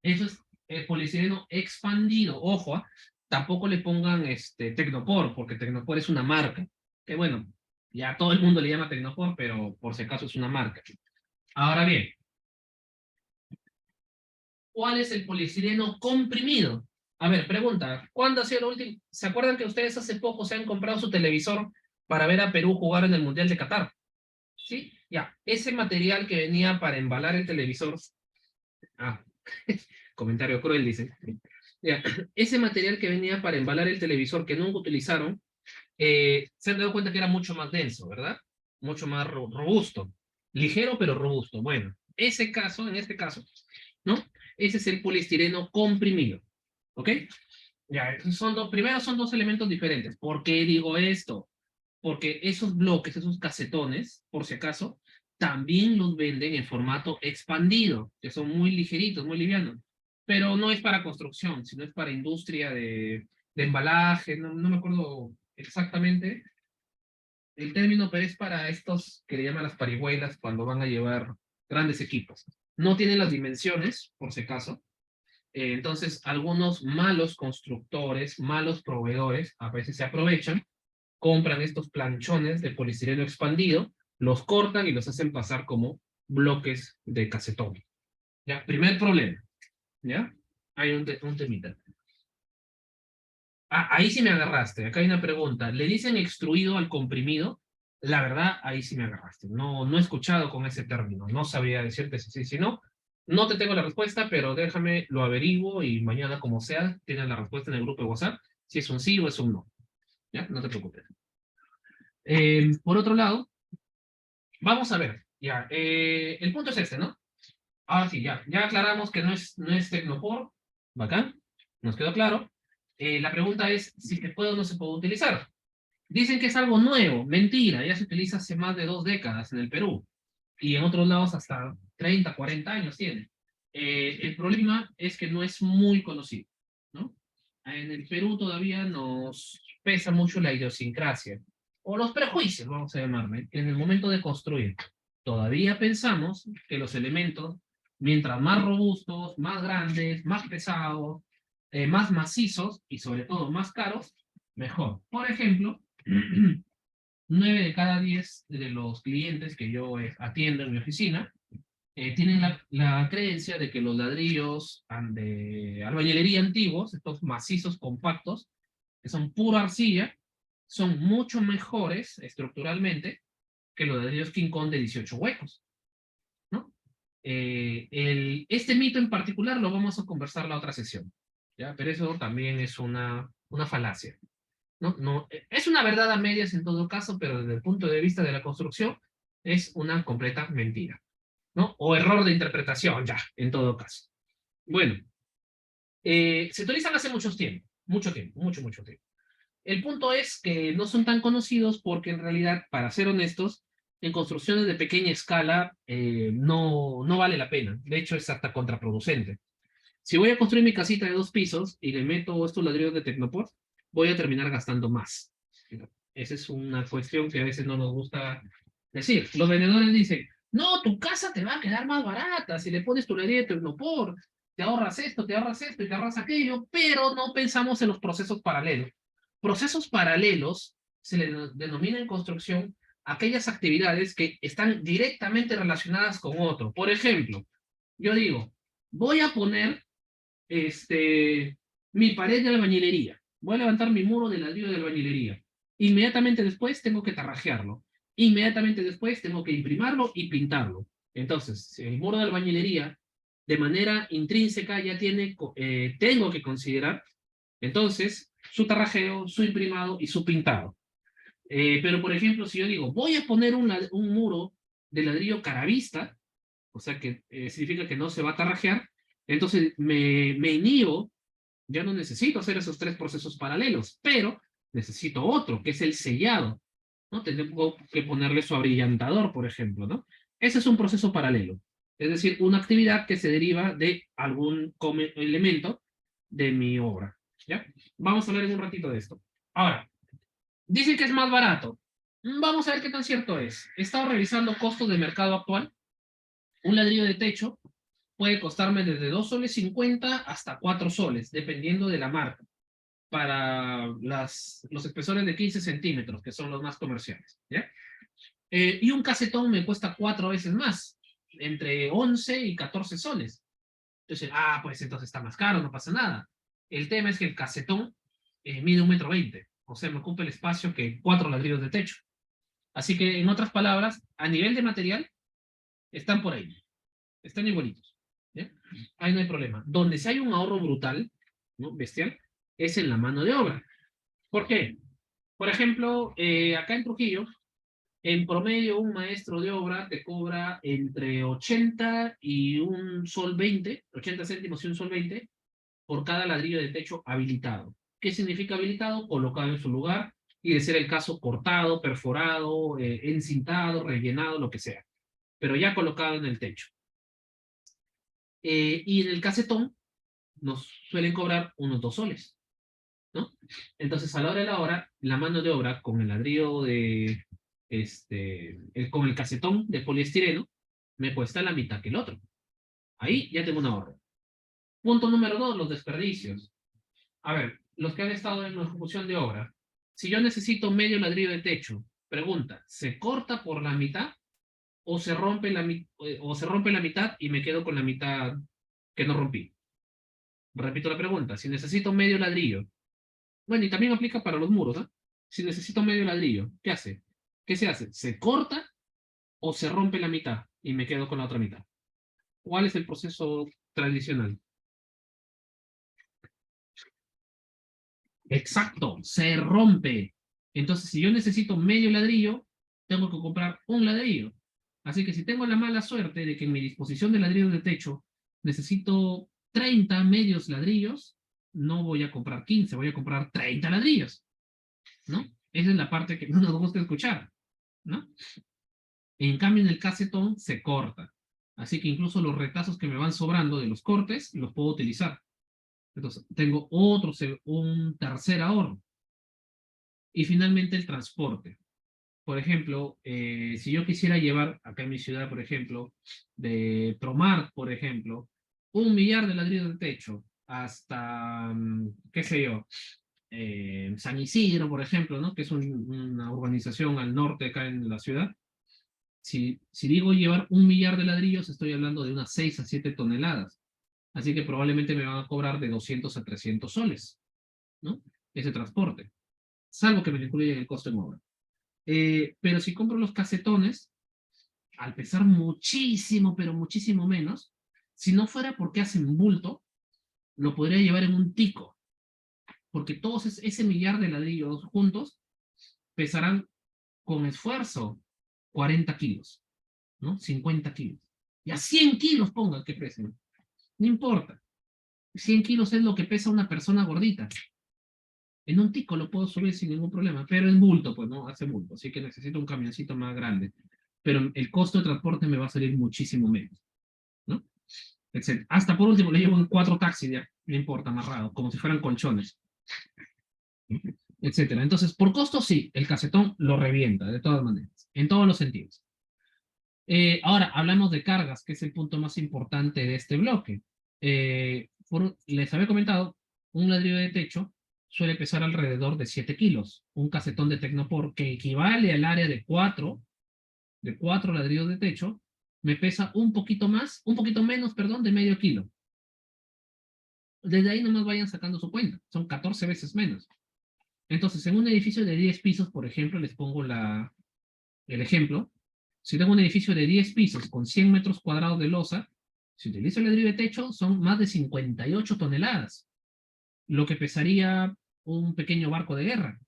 Eso es poliestireno expandido. Ojo, tampoco le pongan Tecnopor, porque Tecnopor es una marca. Que bueno, ya todo el mundo le llama Tecnopor, pero por si acaso es una marca. Ahora bien, ¿cuál es el poliestireno comprimido? A ver, pregunta, ¿cuándo ha sido lo último? ¿Se acuerdan que ustedes hace poco se han comprado su televisor para ver a Perú jugar en el Mundial de Qatar? ¿Sí? Ya, ese material que venía para embalar el televisor. Ah, comentario cruel, dice. Ya, ese material que venía para embalar el televisor que nunca utilizaron, se han dado cuenta que era mucho más denso, ¿verdad? Mucho más robusto. Ligero, pero robusto. Bueno, ese caso, en este caso, ¿no? Ese es el poliestireno comprimido. ¿Ok? Ya, primero son dos elementos diferentes. ¿Por qué digo esto? Porque esos bloques, esos casetones, por si acaso, también los venden en formato expandido, que son muy ligeritos, muy livianos. Pero no es para construcción, sino es para industria de embalaje, no me acuerdo exactamente el término, pero es para estos que le llaman las parihuelas cuando van a llevar grandes equipos. No tienen las dimensiones, por si acaso. Entonces, algunos malos constructores, malos proveedores, a veces se aprovechan, compran estos planchones de poliestireno expandido, los cortan y los hacen pasar como bloques de casetón. ¿Ya? Primer problema. ¿Ya? Hay un temita. Ah, ahí sí me agarraste. Acá hay una pregunta. ¿Le dicen extruido al comprimido? La verdad, ahí sí me agarraste. No he escuchado con ese término. No sabía decirte si sí, si no. No te tengo la respuesta, pero déjame, lo averiguo y mañana, como sea, tienes la respuesta en el grupo de WhatsApp, si es un sí o es un no. ¿Ya? No te preocupes. Por otro lado, vamos a ver. Ya, el punto es este, ¿no? Ahora sí, ya aclaramos que no es Tecnopor. Bacán. Nos quedó claro. La pregunta es si se puede o no se puede utilizar. Dicen que es algo nuevo, mentira, ya se utiliza hace más de 2 décadas en el Perú y en otros lados hasta 30, 40 años tiene. El problema es que no es muy conocido, ¿no? En el Perú todavía nos pesa mucho la idiosincrasia o los prejuicios, vamos a llamarle, en el momento de construir. Todavía pensamos que los elementos, mientras más robustos, más grandes, más pesados, más macizos y sobre todo más caros, mejor. Por ejemplo, 9 de cada 10 de los clientes que yo atiendo en mi oficina tienen la creencia de que los ladrillos de albañilería antiguos, estos macizos compactos, que son pura arcilla, son mucho mejores estructuralmente que los ladrillos King Kong de 18 huecos, ¿no? Este mito en particular lo vamos a conversar la otra sesión, ¿ya? Pero eso también es una falacia. No, no, es una verdad a medias en todo caso, pero desde el punto de vista de la construcción es una completa mentira, ¿no? O error de interpretación, ya, en todo caso. Bueno, se utilizan hace mucho tiempo, mucho tiempo. El punto es que no son tan conocidos porque en realidad, para ser honestos, en construcciones de pequeña escala no vale la pena. De hecho, es hasta contraproducente. Si voy a construir mi casita de 2 pisos y le meto estos ladrillos de Tecnopor, voy a terminar gastando más. Esa es una cuestión que a veces no nos gusta decir. Los vendedores dicen, no, tu casa te va a quedar más barata si le pones tu ladrillo de Tecnopor, te ahorras esto, te ahorras esto y te ahorras aquello, pero no pensamos en los procesos paralelos. Procesos paralelos se le denomina en construcción aquellas actividades que están directamente relacionadas con otro. Por ejemplo, yo digo, voy a poner mi pared de albañilería. Voy a levantar mi muro de ladrillo de albañilería. Inmediatamente después tengo que tarrajearlo. Inmediatamente después tengo que imprimarlo y pintarlo. Entonces, si el muro de albañilería de manera intrínseca ya tiene, tengo que considerar, entonces, su tarrajeo, su imprimado y su pintado. Pero, por ejemplo, si yo digo, voy a poner un muro de ladrillo caravista, o sea que significa que no se va a tarrajear, entonces me inhibo, ya no necesito hacer esos tres procesos paralelos, pero necesito otro, que es el sellado, ¿no? Tengo que ponerle su abrillantador, por ejemplo, ¿no? Ese es un proceso paralelo, es decir, una actividad que se deriva de algún elemento de mi obra, ¿ya? Vamos a hablar en un ratito de esto. Ahora, dicen que es más barato. Vamos a ver qué tan cierto es. He estado revisando costos de mercado actual. Un ladrillo de techo puede costarme desde 2 soles 50 hasta 4 soles, dependiendo de la marca, para los espesores de 15 centímetros, que son los más comerciales, ¿ya? Y un casetón me cuesta 4 veces más, entre 11 y 14 soles. Entonces, pues entonces está más caro, no pasa nada. El tema es que el casetón mide 1,20 m, o sea, me ocupa el espacio que 4 ladrillos de techo. Así que, en otras palabras, a nivel de material, están por ahí, están igualitos, ¿ya? Ahí no hay problema. Donde sí hay un ahorro brutal, ¿no? Bestial, es en la mano de obra. ¿Por qué? Por ejemplo, acá en Trujillo, en promedio un maestro de obra te cobra entre 80 y un sol 20, 80 céntimos y un sol 20 por cada ladrillo de techo habilitado. ¿Qué significa habilitado? Colocado en su lugar, y de ser el caso cortado, perforado, encintado, rellenado, lo que sea, pero ya colocado en el techo. Y en el casetón nos suelen cobrar unos 2 soles, ¿no? Entonces, a la hora de la hora, la mano de obra con el ladrillo con el casetón de poliestireno, me cuesta la mitad que el otro. Ahí ya tengo un ahorro. Punto número 2, los desperdicios. A ver, los que han estado en la ejecución de obra, si yo necesito medio ladrillo de techo, pregunta, ¿se corta por la mitad o se rompe la mitad y me quedo con la mitad que no rompí? Repito la pregunta, si necesito medio ladrillo, bueno, y también aplica para los muros, ¿no? Si necesito medio ladrillo, ¿qué hace? ¿Qué se hace? ¿Se corta o se rompe la mitad y me quedo con la otra mitad? ¿Cuál es el proceso tradicional? Exacto, se rompe. Entonces, si yo necesito medio ladrillo, tengo que comprar un ladrillo. Así que si tengo la mala suerte de que en mi disposición de ladrillos de techo necesito 30 medios ladrillos, no voy a comprar 15, voy a comprar 30 ladrillos, ¿no? Esa es la parte que no nos gusta escuchar, ¿no? En cambio, en el casetón se corta. Así que incluso los retazos que me van sobrando de los cortes los puedo utilizar. Entonces, tengo un tercer ahorro. Y finalmente el transporte. Por ejemplo, si yo quisiera llevar acá en mi ciudad, por ejemplo, de Promar, por ejemplo, 1 millar de ladrillos de techo hasta, qué sé yo, San Isidro, por ejemplo, ¿no? Que es una urbanización al norte acá en la ciudad. Si digo llevar 1 millar de ladrillos, estoy hablando de unas 6 a 7 toneladas. Así que probablemente me van a cobrar de 200 a 300 soles, ¿no? Ese transporte, salvo que me incluya el costo en obra. Pero si compro los casetones, al pesar muchísimo, pero muchísimo menos, si no fuera porque hacen bulto, lo podría llevar en un tico, porque todos ese millar de ladrillos juntos pesarán con esfuerzo 40 kilos, ¿no? 50 kilos. Y a 100 kilos pongan que pesen. No importa. 100 kilos es lo que pesa una persona gordita. En un tico lo puedo subir sin ningún problema, pero es bulto, pues no, hace bulto, así que necesito un camioncito más grande. Pero el costo de transporte me va a salir muchísimo menos, ¿no? Etcétera. Hasta por último le llevo 4 taxis ya, no importa, amarrado, como si fueran colchones, etcétera. Entonces, por costo sí, el casetón lo revienta, de todas maneras, en todos los sentidos. Ahora, hablamos de cargas, que es el punto más importante de este bloque. Les había comentado, un ladrillo de techo suele pesar alrededor de 7 kilos. Un casetón de Tecnopor que equivale al área de 4 ladrillos de techo, me pesa un poquito más, un poquito menos, perdón, de medio kilo. Desde ahí nomás vayan sacando su cuenta, son 14 veces menos. Entonces, en un edificio de 10 pisos, por ejemplo, les pongo el ejemplo, si tengo un edificio de 10 pisos con 100 metros cuadrados de losa, si utilizo el ladrillo de techo, son más de 58 toneladas, lo que pesaría un pequeño barco de guerra,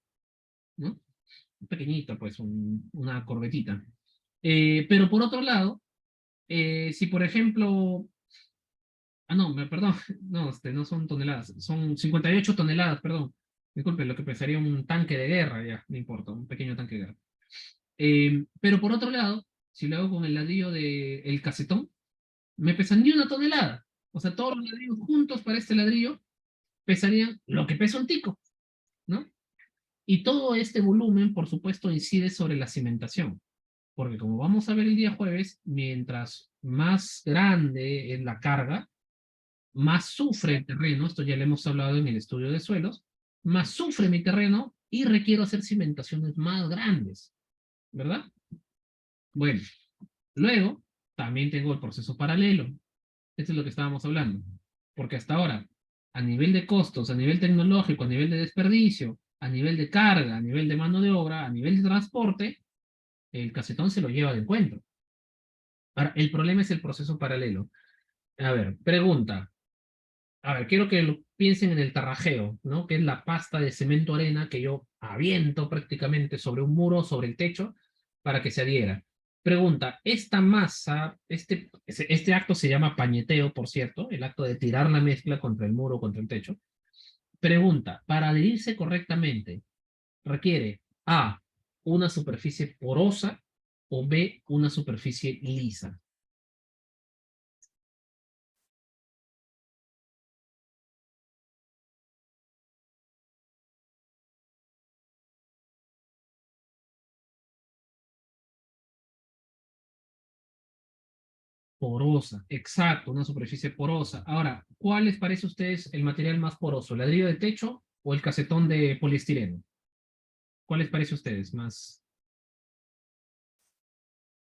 ¿no? Un pequeñito, pues, una corvetita. Pero por otro lado, si por ejemplo, no, perdón, no, no son toneladas, son 58 toneladas, perdón. Disculpe, lo que pesaría un tanque de guerra, ya, no importa, un pequeño tanque de guerra. Pero por otro lado, si lo hago con el ladrillo del casetón, me pesan ni una tonelada. O sea, todos los ladrillos juntos para este ladrillo pesarían lo que pesa un tico, ¿no? Y todo este volumen, por supuesto, incide sobre la cimentación. Porque como vamos a ver el día jueves, mientras más grande es la carga, más sufre el terreno, esto ya lo hemos hablado en el estudio de suelos, más sufre mi terreno y requiero hacer cimentaciones más grandes, ¿verdad? Bueno, luego también tengo el proceso paralelo. Esto es lo que estábamos hablando. Porque hasta ahora, a nivel de costos, a nivel tecnológico, a nivel de desperdicio, a nivel de carga, a nivel de mano de obra, a nivel de transporte, el casetón se lo lleva de encuentro. Ahora, el problema es el proceso paralelo. A ver, pregunta. A ver, quiero que lo piensen en el tarrajeo, ¿no? Que es la pasta de cemento arena que yo aviento prácticamente sobre un muro, sobre el techo, para que se adhiera. Pregunta, esta masa, este acto se llama pañeteo, por cierto, el acto de tirar la mezcla contra el muro, contra el techo. Pregunta, para adherirse correctamente, requiere A, una superficie porosa o B, una superficie lisa. Porosa, exacto, una superficie porosa. Ahora, ¿cuál les parece a ustedes el material más poroso? ¿El ladrillo de techo o el casetón de poliestireno? ¿Cuál les parece a ustedes más?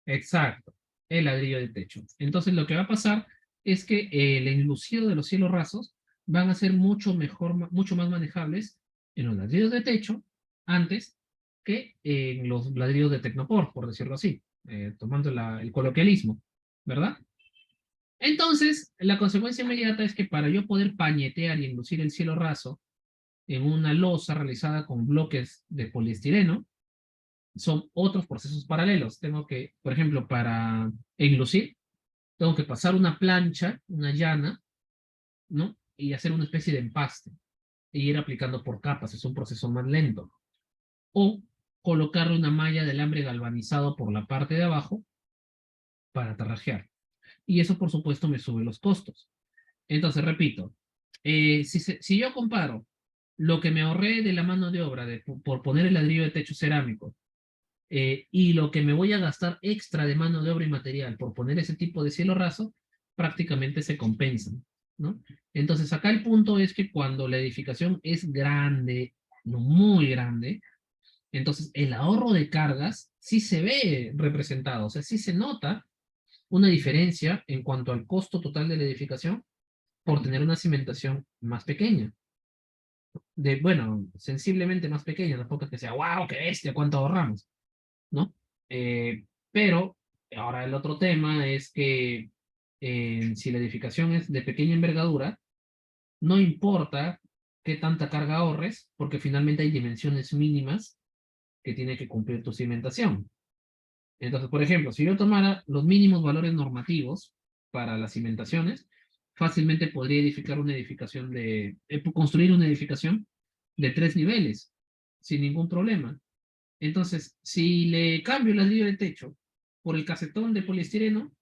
Exacto, el ladrillo de techo. Entonces, lo que va a pasar es que el enlucido de los cielos rasos van a ser mucho mejor, mucho más manejables en los ladrillos de techo antes que en los ladrillos de Tecnopor, por decirlo así, tomando el coloquialismo, ¿verdad? Entonces, la consecuencia inmediata es que para yo poder pañetear y enlucir el cielo raso en una losa realizada con bloques de poliestireno, son otros procesos paralelos. Tengo que, por ejemplo, para enlucir, tengo que pasar una plancha, una llana, ¿no? Y hacer una especie de empaste e ir aplicando por capas, es un proceso más lento. O colocarle una malla de alambre galvanizado por la parte de abajo para tarrajear. Y eso, por supuesto, me sube los costos. Entonces, repito, si yo comparo lo que me ahorré de la mano de obra por poner el ladrillo de techo cerámico y lo que me voy a gastar extra de mano de obra y material por poner ese tipo de cielo raso, prácticamente se compensan, ¿no? Entonces, acá el punto es que cuando la edificación es grande, no muy grande, entonces el ahorro de cargas sí se ve representado, o sea, sí se nota una diferencia en cuanto al costo total de la edificación por tener una cimentación más pequeña. Bueno, sensiblemente más pequeña, tampoco es que sea, wow, qué bestia, cuánto ahorramos, ¿no? Pero ahora el otro tema es que si la edificación es de pequeña envergadura, no importa qué tanta carga ahorres, porque finalmente hay dimensiones mínimas que tiene que cumplir tu cimentación. Entonces, por ejemplo, si yo tomara los mínimos valores normativos para las cimentaciones, fácilmente podría edificar una edificación construir una edificación de 3 niveles, sin ningún problema. Entonces, si le cambio el ladrillo de techo por el casetón de poliestireno,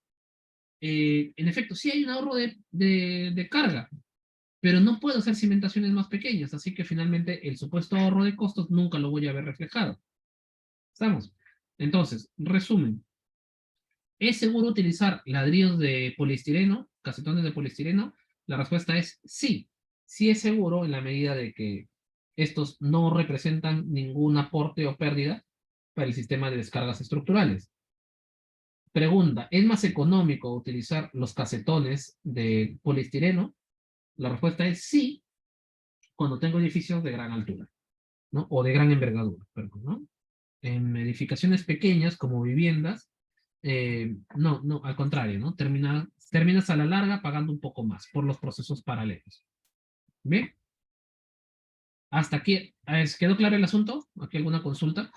en efecto, sí hay un ahorro de carga, pero no puedo hacer cimentaciones más pequeñas, así que finalmente el supuesto ahorro de costos nunca lo voy a ver reflejado. ¿Estamos? Entonces, resumen, ¿es seguro utilizar ladrillos de poliestireno, casetones de poliestireno? La respuesta es sí. Sí es seguro en la medida de que Estos no representan ningún aporte o pérdida para el sistema de descargas estructurales. Pregunta, ¿es más económico utilizar los casetones de poliestireno? La respuesta es sí, cuando tengo edificios de gran altura, ¿no? O de gran envergadura, perdón, ¿no? En edificaciones pequeñas, como viviendas, no, no, al contrario, ¿no? Terminas a la larga pagando un poco más por los procesos paralelos. ¿Bien? Hasta aquí, ¿quedó claro el asunto? ¿Aquí alguna consulta?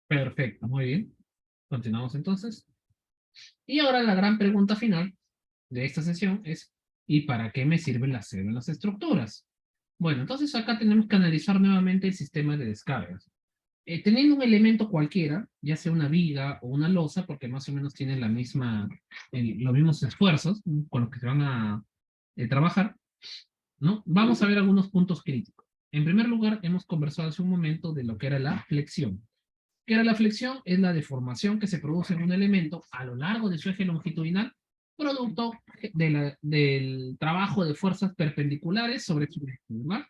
Perfecto, muy bien. Continuamos entonces. Y ahora la gran pregunta final de esta sesión es, ¿y para qué me sirven las células estructuras? Bueno, entonces acá tenemos que analizar nuevamente el sistema de descargas. Teniendo un elemento cualquiera, ya sea una viga o una losa, porque más o menos tienen los mismos esfuerzos, ¿no?, con los que se van a trabajar, ¿no? Vamos a ver algunos puntos críticos. En primer lugar, hemos conversado hace un momento de lo que era la flexión. ¿Qué era la flexión? Es la deformación que se produce en un elemento a lo largo de su eje longitudinal, producto del trabajo de fuerzas perpendiculares sobre su eje, ¿verdad?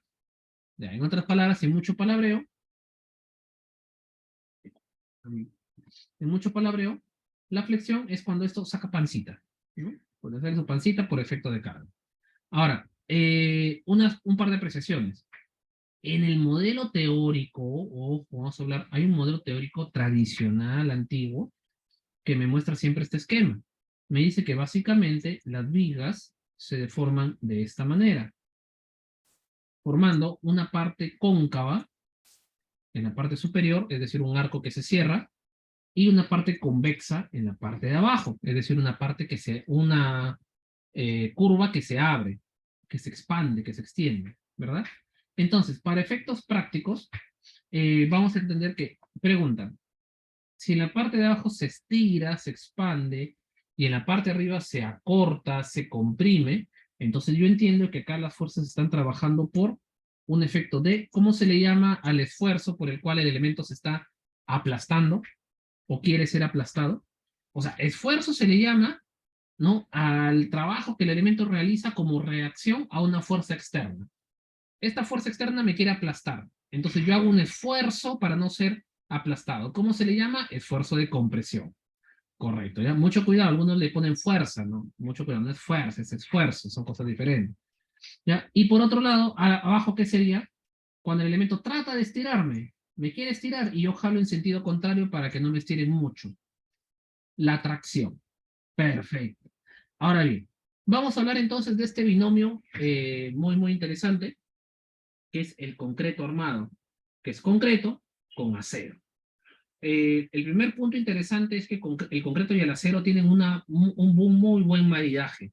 Ya, en otras palabras, en mucho palabreo, la flexión es cuando esto saca pancita, ¿no? Cuando saca su pancita por efecto de carga. Ahora, un par de apreciaciones. En el modelo teórico, o vamos a hablar, hay un modelo teórico tradicional, antiguo, que me muestra siempre este esquema. Me dice que básicamente las vigas se deforman de esta manera, formando una parte cóncava en la parte superior, es decir, un arco que se cierra, y una parte convexa en la parte de abajo, es decir, una curva que se abre, que se expande, que se extiende, ¿verdad? Entonces, para efectos prácticos, vamos a entender que, preguntan, si en la parte de abajo se estira, se expande, y en la parte de arriba se acorta, se comprime, entonces yo entiendo que acá las fuerzas están trabajando por un efecto de, ¿cómo se le llama al esfuerzo por el cual el elemento se está aplastando o quiere ser aplastado? O sea, esfuerzo se le llama, ¿no?, al trabajo que el elemento realiza como reacción a una fuerza externa. Esta fuerza externa me quiere aplastar. Entonces yo hago un esfuerzo para no ser aplastado. ¿Cómo se le llama? Esfuerzo de compresión. Correcto, ¿ya? Mucho cuidado, algunos le ponen fuerza, ¿no? Mucho cuidado, no es fuerza, es esfuerzo, son cosas diferentes. ¿Ya? Y por otro lado, abajo, ¿qué sería? Cuando el elemento trata de estirarme, me quiere estirar y yo jalo en sentido contrario para que no me estire mucho. La tracción. Perfecto. Ahora bien, vamos a hablar entonces de este binomio muy, muy interesante, que es el concreto armado, que es concreto con acero. El primer punto interesante es que el concreto y el acero tienen un muy buen maridaje.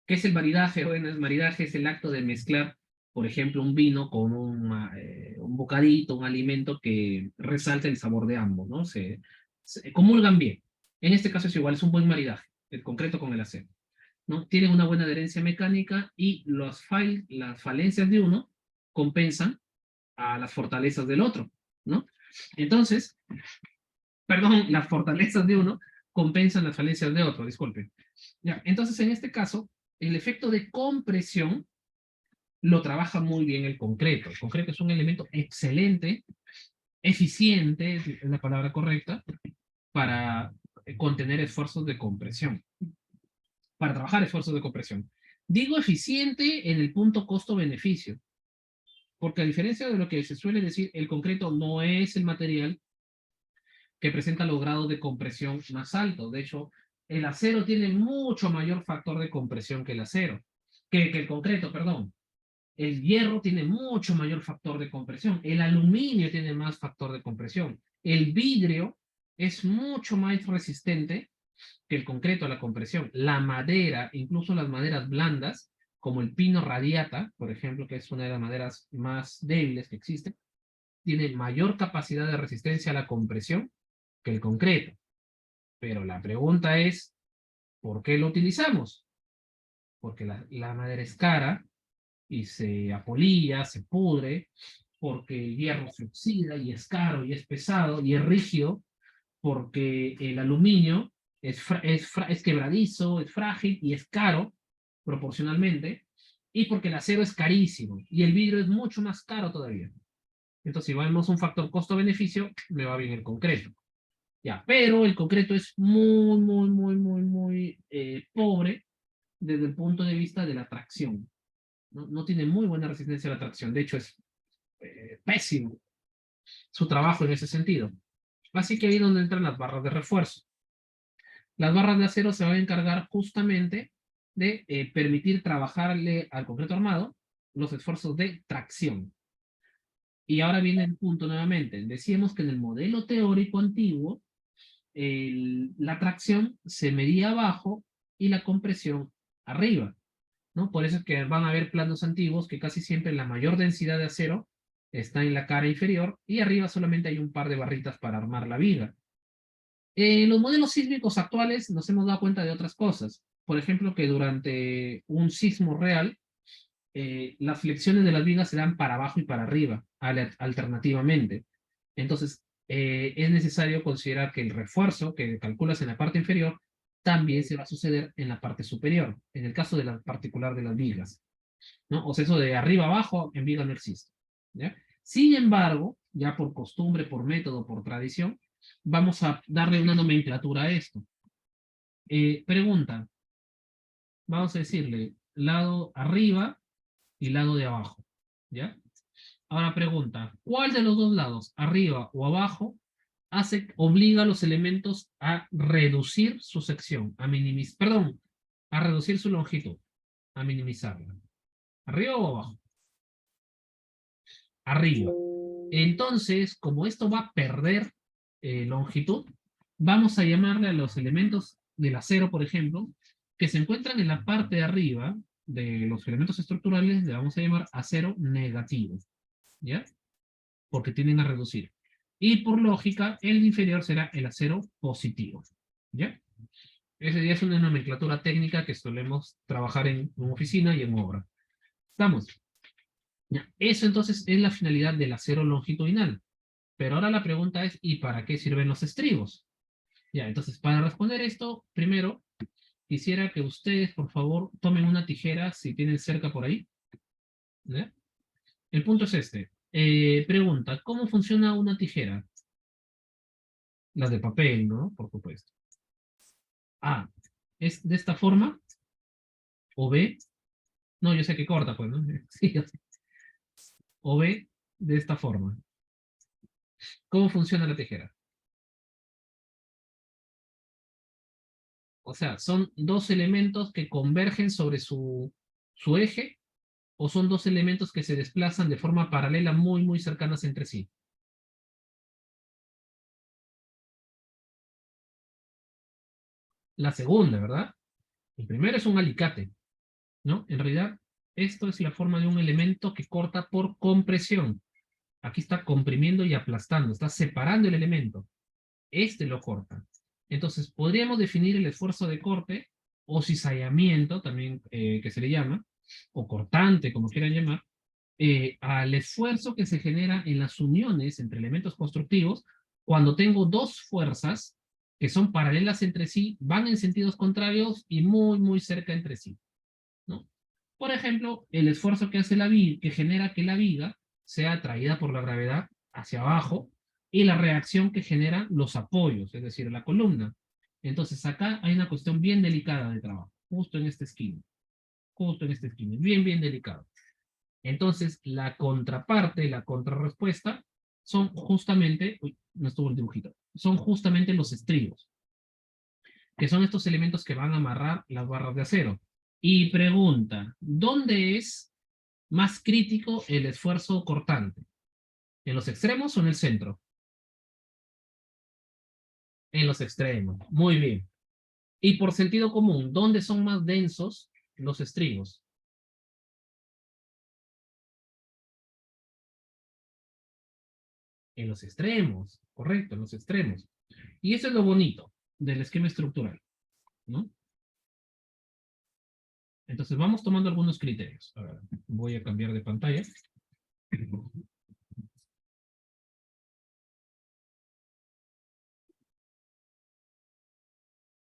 ¿Qué es el maridaje? Bueno, el maridaje es el acto de mezclar, por ejemplo, un vino con un bocadito, un alimento que resalte el sabor de ambos, ¿no? Se comulgan bien. En este caso es igual, es un buen maridaje, el concreto con el acero, ¿no? Tienen una buena adherencia mecánica y las falencias de uno compensan a las fortalezas del otro, ¿no? Entonces, perdón, las fortalezas de uno compensan las falencias de otro, disculpen. Ya, entonces, en este caso, el efecto de compresión lo trabaja muy bien el concreto. El concreto es un elemento excelente, eficiente, es la palabra correcta, para contener esfuerzos de compresión, para trabajar esfuerzos de compresión. Digo eficiente en el punto costo-beneficio, porque a diferencia de lo que se suele decir, el concreto no es el material que presenta los grados de compresión más altos. De hecho, el acero tiene mucho mayor factor de compresión que el acero, que el concreto, perdón. El hierro tiene mucho mayor factor de compresión. El aluminio tiene más factor de compresión. El vidrio es mucho más resistente que el concreto a la compresión. La madera, incluso las maderas blandas, como el pino radiata, por ejemplo, que es una de las maderas más débiles que existen, tiene mayor capacidad de resistencia a la compresión que el concreto. Pero la pregunta es, ¿por qué lo utilizamos? Porque la madera es cara y se apolilla, se pudre, porque el hierro se oxida y es caro y es pesado y es rígido, porque el aluminio es quebradizo, es frágil y es caro proporcionalmente, y porque el acero es carísimo y el vidrio es mucho más caro todavía. Entonces, si vemos un factor costo-beneficio, me va bien el concreto. Ya, pero el concreto es muy pobre desde el punto de vista de la tracción. No tiene muy buena resistencia a la tracción. De hecho, es pésimo su trabajo en ese sentido. Así que ahí es donde entran las barras de refuerzo. Las barras de acero se van a encargar justamente de permitir trabajarle al concreto armado los esfuerzos de tracción. Y ahora viene el punto nuevamente. Decíamos que en el modelo teórico antiguo, la tracción se medía abajo y la compresión arriba, ¿no? Por eso es que van a haber planos antiguos que casi siempre la mayor densidad de acero está en la cara inferior y arriba solamente hay un par de barritas para armar la viga. En los modelos sísmicos actuales nos hemos dado cuenta de otras cosas. Por ejemplo, que durante un sismo real, las flexiones de las vigas se dan para abajo y para arriba, alternativamente. Entonces, es necesario considerar que el refuerzo que calculas en la parte inferior también se va a suceder en la parte superior, en el caso de la particular de las vigas, ¿no? O sea, eso de arriba abajo en viga no existe, ¿ya? Sin embargo, ya por costumbre, por método, por tradición, vamos a darle una nomenclatura a esto. Pregunta, vamos a decirle lado arriba y lado de abajo, ¿ya? Ahora pregunta, ¿cuál de los dos lados, arriba o abajo, obliga a los elementos a reducir su sección, perdón, a reducir su longitud, a minimizarla? ¿Arriba o abajo? Arriba. Entonces, como esto va a perder longitud, vamos a llamarle a los elementos del acero, por ejemplo, que se encuentran en la parte de arriba de los elementos estructurales, le vamos a llamar acero negativo, ¿ya? Porque tienden a reducir. Y por lógica, el inferior será el acero positivo, ¿ya? Esa ya es una nomenclatura técnica que solemos trabajar en oficina y en obra. ¿Estamos? Ya. Eso entonces es la finalidad del acero longitudinal. Pero ahora la pregunta es, ¿y para qué sirven los estribos? Ya, entonces, para responder esto, primero, quisiera que ustedes, por favor, tomen una tijera, si tienen cerca por ahí. ¿Ya? El punto es este. Pregunta, ¿cómo funciona una tijera? Las de papel, ¿no? Por supuesto. A, ¿es de esta forma? ¿O B? No, yo sé que corta, pues, ¿no? Sí, yo sé. O B, de esta forma. ¿Cómo funciona la tijera? O sea, ¿son dos elementos que convergen sobre su eje o son dos elementos que se desplazan de forma paralela muy cercanas entre sí? La segunda, ¿verdad? El primero es un alicate, ¿no? En realidad, esto es la forma de un elemento que corta por compresión. Aquí está comprimiendo y aplastando, está separando el elemento. Este lo corta. Entonces, podríamos definir el esfuerzo de corte o cizallamiento, también que se le llama, o cortante, como quieran llamar, al esfuerzo que se genera en las uniones entre elementos constructivos cuando tengo dos fuerzas que son paralelas entre sí, van en sentidos contrarios y muy cerca entre sí, ¿no? Por ejemplo, el esfuerzo que hace la viga, que genera que la viga sea atraída por la gravedad hacia abajo, y la reacción que generan los apoyos, es decir, la columna. Entonces, acá hay una cuestión bien delicada de trabajo, justo en esta esquina, bien delicado. Entonces, la contraparte, la contrarrespuesta, son justamente, uy, no estuvo el dibujito, son justamente los estribos. que son estos elementos que van a amarrar las barras de acero. Y pregunta, ¿dónde es más crítico el esfuerzo cortante? ¿En los extremos o en el centro? En los extremos. Muy bien. Y por sentido común, ¿dónde son más densos los estribos? En los extremos, correcto, en los extremos. Y eso es lo bonito del esquema estructural, ¿no? Entonces vamos tomando algunos criterios. A ver, voy a cambiar de pantalla.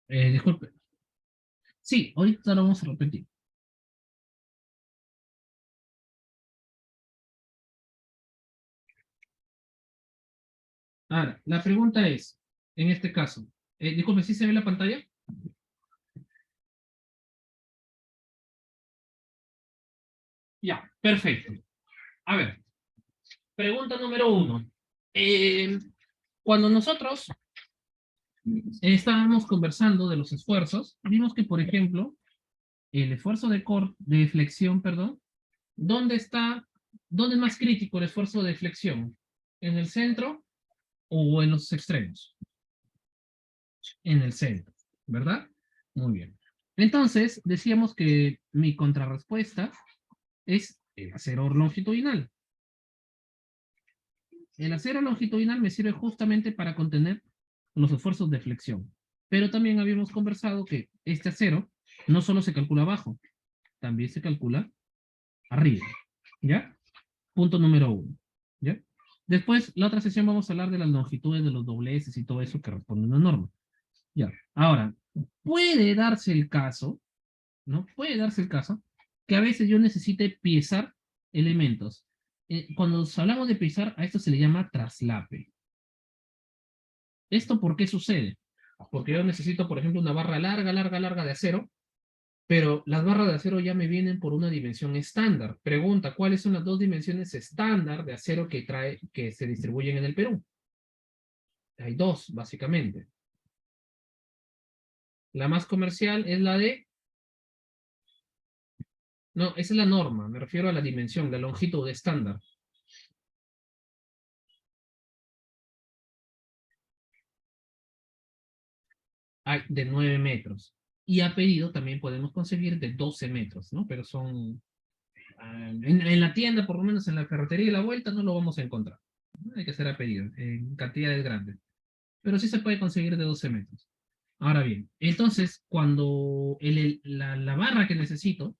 Disculpe. Sí, ahorita lo vamos a repetir. Ahora, la pregunta es, en este caso, disculpe, ¿sí se ve la pantalla? Ya, perfecto. A ver, pregunta número uno. Eh, Cuando nosotros estábamos conversando de los esfuerzos, vimos que, por ejemplo, el esfuerzo de flexión, perdón, ¿dónde está, dónde es más crítico el esfuerzo de flexión? ¿En el centro o en los extremos? En el centro, ¿verdad? Muy bien. Entonces, decíamos que mi contrarrespuesta es el acero longitudinal. El acero longitudinal me sirve justamente para contener los esfuerzos de flexión. Pero también habíamos conversado que este acero no solo se calcula abajo, también se calcula arriba. ¿Ya? Punto número uno. ¿Ya? Después, la otra sesión vamos a hablar de las longitudes de los dobleces y todo eso que responde a una norma. Ya. Ahora, puede darse el caso, ¿no? Puede darse el caso que a veces yo necesite piezar elementos. Cuando hablamos de piezar, a esto se le llama traslape. ¿Esto por qué sucede? Porque yo necesito, por ejemplo, una barra larga, larga, larga de acero, pero las barras de acero ya me vienen por una dimensión estándar. Pregunta, ¿cuáles son las dos dimensiones estándar de acero que se distribuyen en el Perú? Hay dos, básicamente. La más comercial es la de... No, esa es la norma, me refiero a la dimensión, la longitud estándar. Hay de 9 metros. Y a pedido también podemos conseguir de 12 metros, ¿no? Pero son... en la tienda, por lo menos en la ferretería y la vuelta, no lo vamos a encontrar. Hay que hacer a pedido, en cantidades grandes. Pero sí se puede conseguir de 12 metros. Ahora bien, entonces, cuando la barra que necesito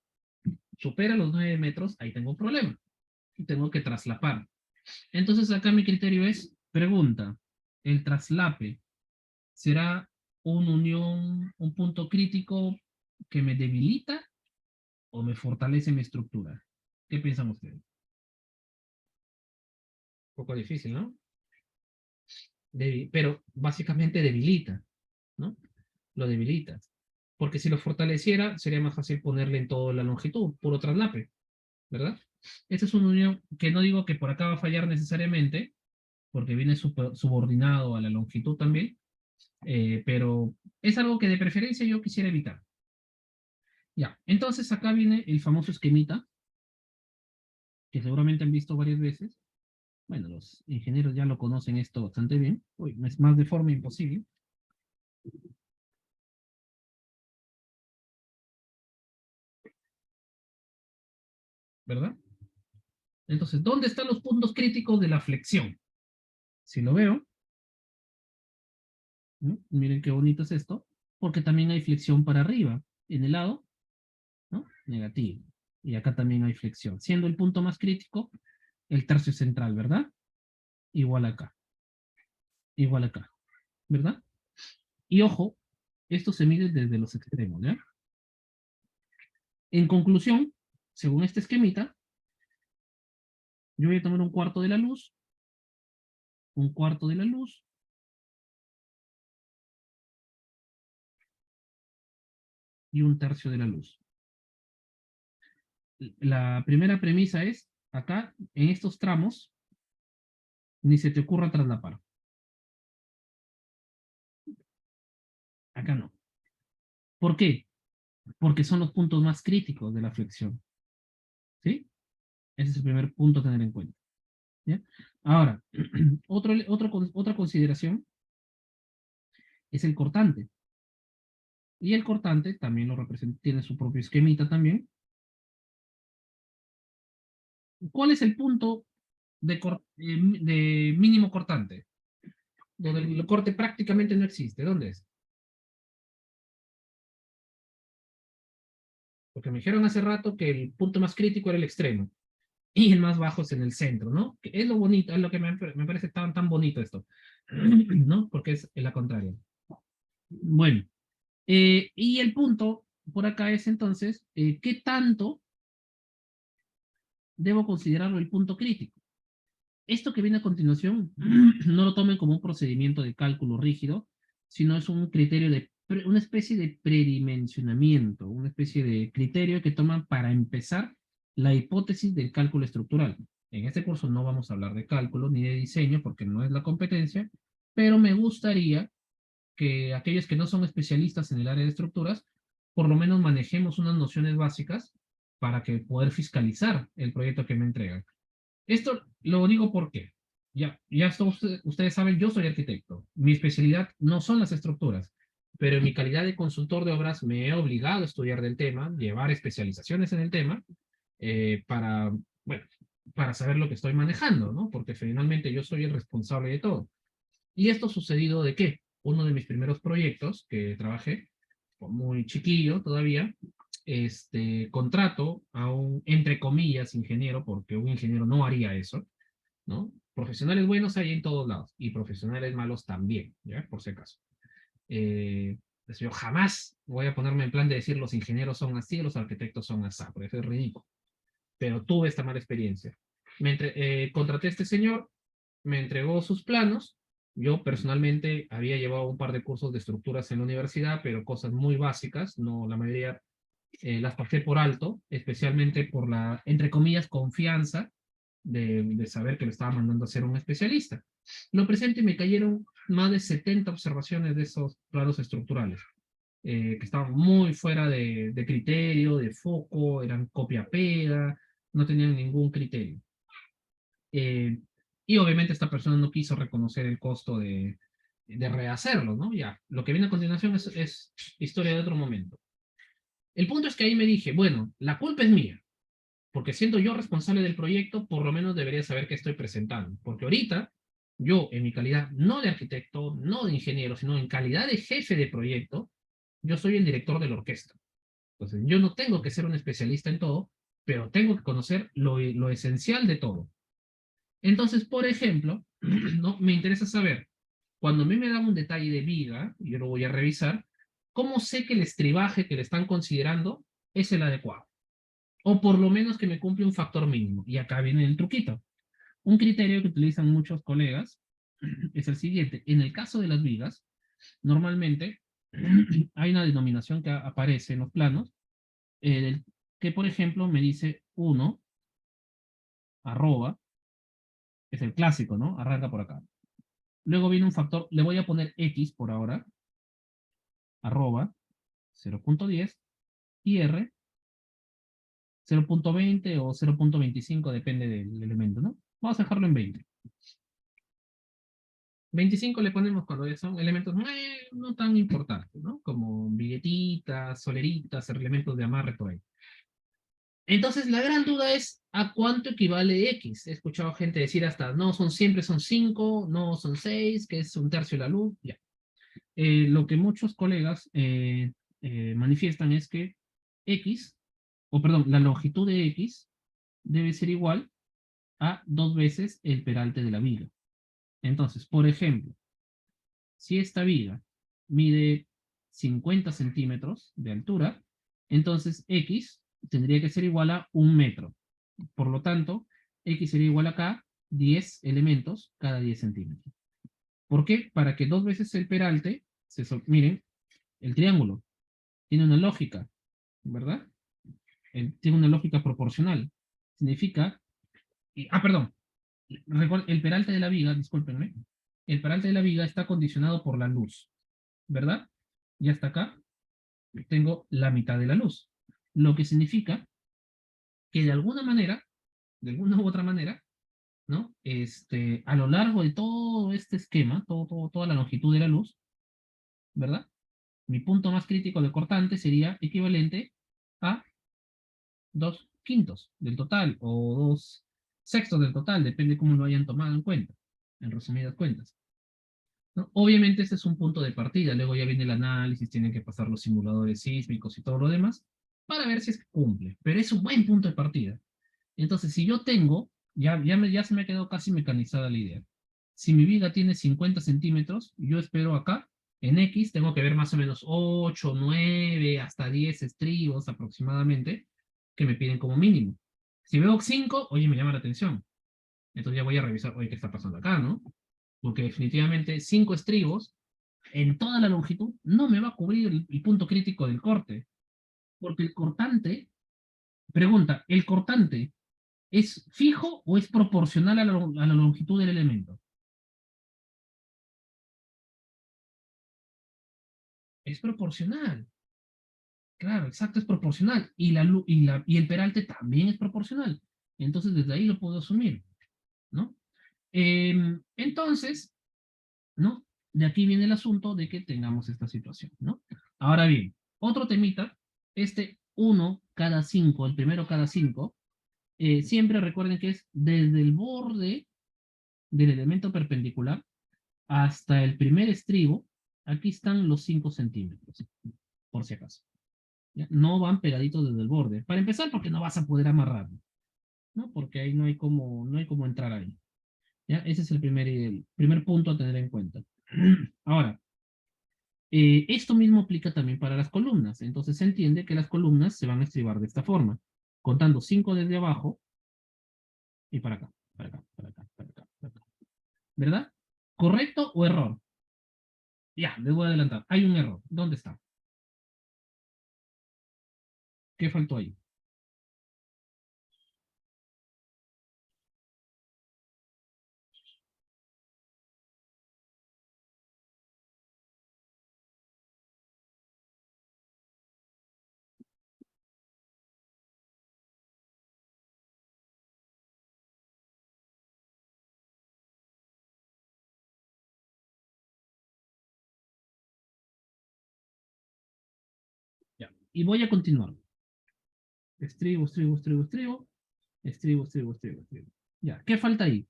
supera los 9 metros, ahí tengo un problema. Y tengo que traslapar. Entonces, acá mi criterio es, pregunta, ¿el traslape será una unión, un punto crítico que me debilita o me fortalece mi estructura? ¿Qué piensan ustedes? Un poco difícil, ¿no? Pero básicamente debilita, ¿no? Lo debilita. Porque si lo fortaleciera, sería más fácil ponerle en toda la longitud, puro traslape, ¿verdad? Esta es una unión que no digo que por acá va a fallar necesariamente, porque viene subordinado a la longitud también, pero es algo que de preferencia yo quisiera evitar. Ya, entonces acá viene el famoso esquemita, que seguramente han visto varias veces. Bueno, los ingenieros ya lo conocen esto bastante bien. Uy, es más de forma imposible, ¿verdad? Entonces, ¿dónde están los puntos críticos de la flexión? Si lo veo, ¿no? Miren qué bonito es esto, porque también hay flexión para arriba, en el lado, ¿no? Negativo. Y acá también hay flexión, siendo el punto más crítico el tercio central, ¿verdad? Igual acá, igual acá, ¿verdad? Y ojo, esto se mide desde los extremos, ¿ya? En conclusión, según este esquemita, yo voy a tomar un cuarto de la luz, un cuarto de la luz, y un tercio de la luz. La primera premisa es, acá, en estos tramos, ni se te ocurra traslapar. Acá no. ¿Por qué? Porque son los puntos más críticos de la flexión. ¿Sí? Ese es el primer punto a tener en cuenta. ¿Ya? Ahora, otra consideración es el cortante. Y el cortante también lo representa, tiene su propio esquemita también. ¿Cuál es el punto de mínimo cortante? Donde el corte prácticamente no existe. ¿Dónde es? Porque me dijeron hace rato que el punto más crítico era el extremo y el más bajo es en el centro, ¿no? Que es lo bonito, es lo que me parece tan bonito esto, ¿no? Porque es la contraria. Bueno, y el punto por acá es entonces, ¿qué tanto debo considerarlo el punto crítico? Esto que viene a continuación, no lo tomen como un procedimiento de cálculo rígido, sino es un criterio una especie de predimensionamiento, una especie de criterio que toman para empezar la hipótesis del cálculo estructural. En este curso no vamos a hablar de cálculo ni de diseño porque no es la competencia, pero me gustaría que aquellos que no son especialistas en el área de estructuras, por lo menos manejemos unas nociones básicas para que poder fiscalizar el proyecto que me entregan. Esto lo digo porque, ustedes saben, yo soy arquitecto. Mi especialidad no son las estructuras, pero en mi calidad de consultor de obras me he obligado a estudiar del tema, llevar especializaciones en el tema, para, bueno, para saber lo que estoy manejando, ¿no? Porque finalmente yo soy el responsable de todo. Y esto sucedido de que uno de mis primeros proyectos que trabajé, muy chiquillo todavía, contrato a un, entre comillas, ingeniero, porque un ingeniero no haría eso, ¿no? Profesionales buenos hay en todos lados, y profesionales malos también, ¿ya? Por si acaso. Pues yo jamás voy a ponerme en plan de decir los ingenieros son así, los arquitectos son así, porque eso es ridículo. Pero tuve esta mala experiencia. Contraté a este señor, me entregó sus planos. Yo personalmente había llevado un par de cursos de estructuras en la universidad, pero cosas muy básicas, no la mayoría las pasé por alto, especialmente por la, entre comillas, confianza de saber que lo estaba mandando a hacer un especialista. Lo presento y me cayeron más de 70 observaciones de esos planos estructurales, que estaban muy fuera de criterio, de foco, eran copia-pega, no tenían ningún criterio. Eh, y obviamente esta persona no quiso reconocer el costo de rehacerlo, ¿no? Ya, lo que viene a continuación es historia de otro momento. El punto es que ahí me dije, bueno, la culpa es mía, porque siendo yo responsable del proyecto, por lo menos debería saber qué estoy presentando, porque ahorita yo, en mi calidad no de arquitecto, no de ingeniero, sino en calidad de jefe de proyecto, yo soy el director de la orquesta. Entonces, yo no tengo que ser un especialista en todo, pero tengo que conocer lo esencial de todo. Entonces, por ejemplo, ¿no? Me interesa saber, cuando a mí me dan un detalle de viga, y yo lo voy a revisar, ¿cómo sé que el estribaje que le están considerando es el adecuado? O por lo menos que me cumple un factor mínimo. Y acá viene el truquito. Un criterio que utilizan muchos colegas es el siguiente. En el caso de las vigas, normalmente hay una denominación que aparece en los planos, que por ejemplo me dice 1, arroba, es el clásico, ¿no? Arranca por acá. Luego viene un factor, le voy a poner X por ahora, arroba 0.10 y R 0.20 o 0.25, depende del elemento, ¿no? Vamos a dejarlo en 20. 25 le ponemos cuando son elementos no tan importantes, ¿no? Como billetitas, soleritas, elementos de amarre por ahí. Entonces, la gran duda es, ¿a cuánto equivale X? He escuchado gente decir hasta, no, siempre son 5, no son 6, que es un tercio de la luz, ya. Lo que muchos colegas manifiestan es que X, o perdón, la longitud de X debe ser igual a 2 veces el peralte de la viga. Entonces, por ejemplo, si esta viga mide 50 centímetros de altura, entonces X tendría que ser igual a 1 metro. Por lo tanto, X sería igual a acá 10 elementos cada 10 centímetros. ¿Por qué? Para que 2 veces el peralte, miren, el triángulo tiene una lógica, ¿verdad? Tiene una lógica proporcional. Significa, perdón, el peralte de la viga, discúlpenme, el peralte de la viga está condicionado por la luz, ¿verdad? Y hasta acá tengo la mitad de la luz. Lo que significa que de alguna manera, de alguna u otra manera, ¿no? A lo largo de todo este esquema, toda la longitud de la luz, ¿verdad? Mi punto más crítico de cortante sería equivalente a 2/5 del total, o 2/6 del total, depende cómo lo hayan tomado en cuenta, en resumidas cuentas, ¿no? Obviamente este es un punto de partida, luego ya viene el análisis, tienen que pasar los simuladores sísmicos y todo lo demás, para ver si es que cumple, pero es un buen punto de partida. Entonces, si yo tengo, ya se me ha quedado casi mecanizada la idea. Si mi viga tiene 50 centímetros, yo espero acá, en X, tengo que ver más o menos 8, 9, hasta 10 estribos aproximadamente, que me piden como mínimo. Si veo 5, oye, me llama la atención. Entonces ya voy a revisar, oye, ¿qué está pasando acá, no? Porque definitivamente 5 estribos en toda la longitud no me va a cubrir el punto crítico del corte. Porque el cortante, pregunta, ¿el cortante es fijo o es proporcional a la longitud del elemento? Es proporcional. Claro, exacto, es proporcional. Y el peralte también es proporcional. Entonces, desde ahí lo puedo asumir, ¿no? Entonces, ¿no? De aquí viene el asunto de que tengamos esta situación, ¿no? Ahora bien, otro temita, este 1/5, el primero cada 5, siempre recuerden que es desde el borde del elemento perpendicular hasta el primer estribo, aquí están los 5 centímetros, por si acaso. ¿Ya? No van pegaditos desde el borde. Para empezar, porque no vas a poder amarrarlo, ¿no? Porque ahí no hay como entrar ahí. ¿Ya? Ese es el primer punto a tener en cuenta. Ahora, esto mismo aplica también para las columnas. Entonces se entiende que las columnas se van a estribar de esta forma, contando 5 desde abajo y para acá, para acá, para acá, para acá, para acá. ¿Verdad? ¿Correcto o error? Ya, les voy a adelantar. Hay un error. ¿Dónde está? ¿Qué faltó ahí? Ya. Y voy a continuar. Estribo, estribo, estribo, estribo, estribo, estribo, estribo, estribo. Ya, ¿qué falta ahí?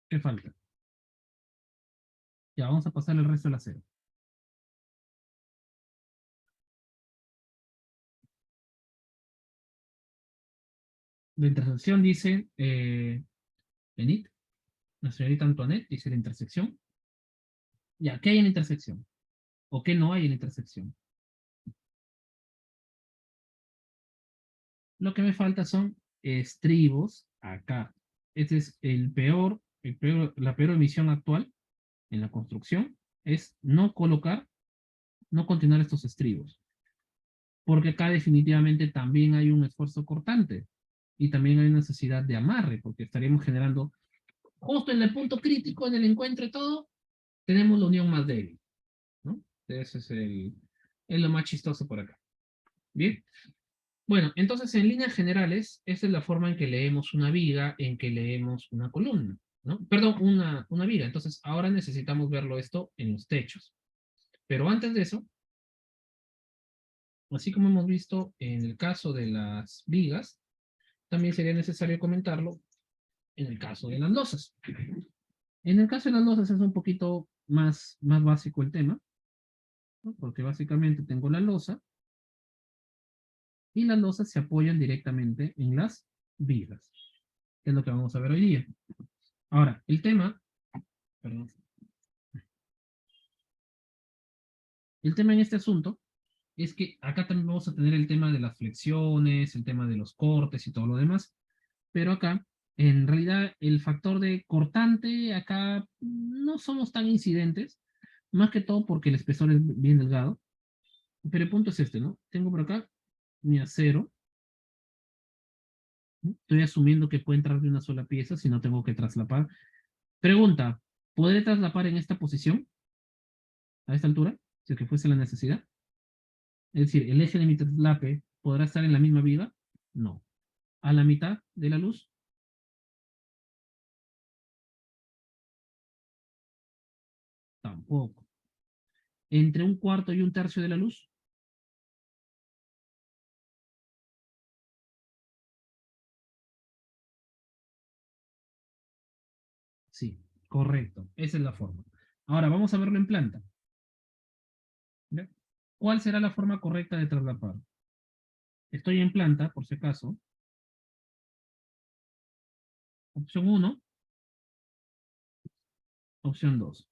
¿Qué falta? Ya, vamos a pasar el resto de la cero. La intersección dice, Enid, la señorita Antoinette dice la intersección. Ya, ¿qué hay en la intersección? ¿O qué no hay en la intersección? Lo que me falta son estribos acá. Este es la peor omisión actual en la construcción, es no colocar, no continuar estos estribos. Porque acá definitivamente también hay un esfuerzo cortante y también hay necesidad de amarre, porque estaríamos generando, justo en el punto crítico, en el encuentro y todo, tenemos la unión más débil, ¿no? Ese es lo más chistoso por acá. Bien. Bueno, entonces en líneas generales, esta es la forma en que leemos una viga, en que leemos una columna, ¿no? Perdón, una viga. Entonces ahora necesitamos verlo esto en los techos. Pero antes de eso, así como hemos visto en el caso de las vigas, también sería necesario comentarlo en el caso de las losas. En el caso de las losas es un poquito más básico el tema, ¿no? Porque básicamente tengo la losa y las losas se apoyan directamente en las vigas, que es lo que vamos a ver hoy día. Ahora, perdón, el tema en este asunto es que acá también vamos a tener el tema de las flexiones, el tema de los cortes y todo lo demás, pero acá, en realidad, el factor de cortante, acá no somos tan incidentes, más que todo porque el espesor es bien delgado, pero el punto es este, ¿no? Tengo por acá mi acero, Estoy asumiendo que puede entrar de una sola pieza si no tengo que traslapar. Pregunta, ¿podré traslapar en esta posición, a esta altura, si es que fuese la necesidad? Es decir, ¿el eje de mi traslape podrá estar en la misma viga? No. ¿A la mitad de la luz? Tampoco. ¿Entre un cuarto y un tercio de la luz? Sí, correcto. Esa es la forma. Ahora vamos a verlo en planta. ¿Ya? ¿Cuál será la forma correcta de traslapar? Estoy en planta, por si acaso. Opción uno, opción 2.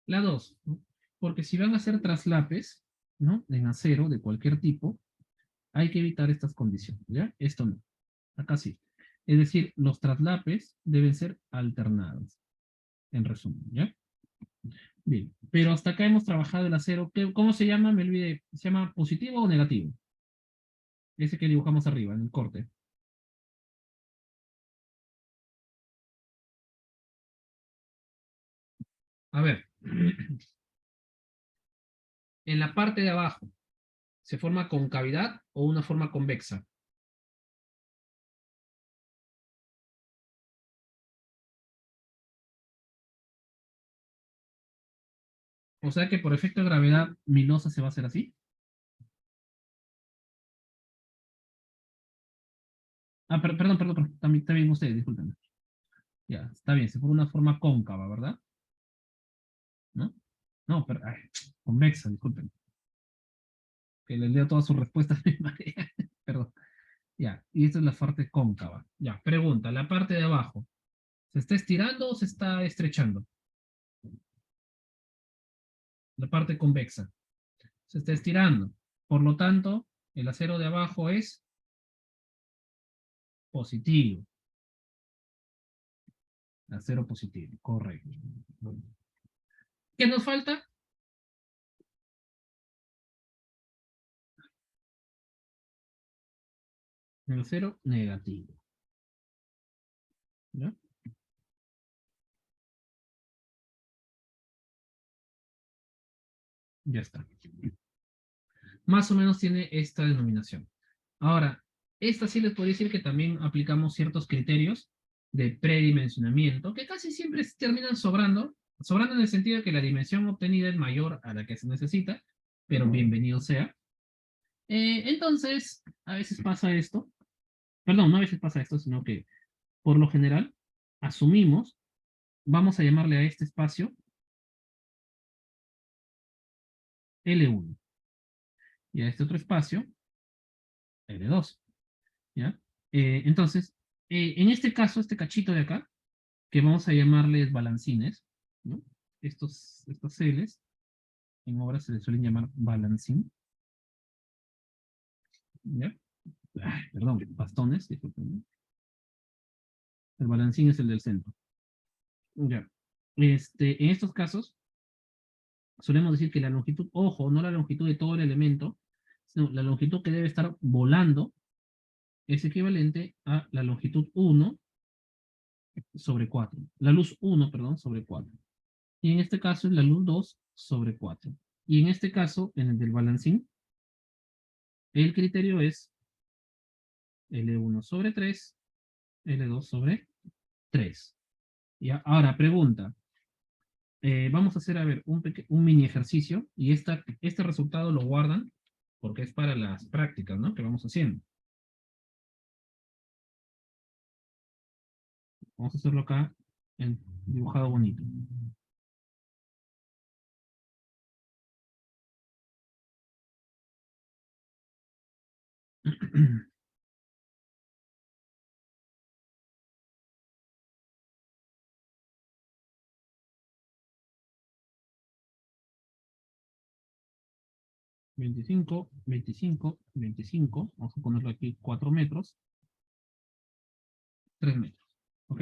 La 2, ¿no? Porque si van a hacer traslapes, ¿no? En acero de cualquier tipo, hay que evitar estas condiciones, ¿ya? Esto no. Acá sí. Es decir, los traslapes deben ser alternados, en resumen, ¿ya? Bien, pero hasta acá hemos trabajado el acero. ¿Cómo se llama? Me olvidé. ¿Se llama positivo o negativo? Ese que dibujamos arriba, en el corte. A ver, en la parte de abajo, ¿se forma concavidad o una forma convexa? O sea que por efecto de gravedad, mi losa se va a hacer así. Ah, perdón. También ustedes, disculpen. Ya, está bien, se forma una forma cóncava, ¿verdad? ¿No? No, pero, ay, convexa, disculpen. Que les leo todas sus respuestas de manera. Perdón. Ya, y esta es la parte cóncava. Ya, pregunta, la parte de abajo, ¿se está estirando o se está estrechando? La parte convexa. Se está estirando. Por lo tanto, el acero de abajo es positivo. Acero positivo, correcto. ¿Qué nos falta? El acero negativo. ¿Ya? Ya está. Más o menos tiene esta denominación. Ahora, esta sí les podría decir que también aplicamos ciertos criterios de predimensionamiento que casi siempre terminan sobrando, sobrando en el sentido de que la dimensión obtenida es mayor a la que se necesita, pero bienvenido sea. Entonces, a veces pasa esto, perdón, no a veces pasa esto, sino que por lo general asumimos, vamos a llamarle a este espacio L1 y a este otro espacio L2, ¿ya? Entonces, en este caso, este cachito de acá, que vamos a llamarles balancines, ¿no? Estos celes, en obras se les suelen llamar balancín, ¿ya? Ay, perdón, bastones, disculpen. El balancín es el del centro. Ya. En estos casos, solemos decir que la longitud, ojo, no la longitud de todo el elemento, sino la longitud que debe estar volando es equivalente a la longitud 1/4. La luz 1, perdón, sobre 4. Y en este caso es la luz 2/4. Y en este caso, en el del balancín, el criterio es L1/3, L2/3. ¿Ya? Ahora, pregunta. Vamos a hacer, a ver, un mini ejercicio y este resultado lo guardan porque es para las prácticas, ¿no? Que vamos haciendo. Vamos a hacerlo acá en dibujado bonito. 25, 25, 25. Vamos a ponerlo aquí 4 metros. 3 metros. ¿Ok?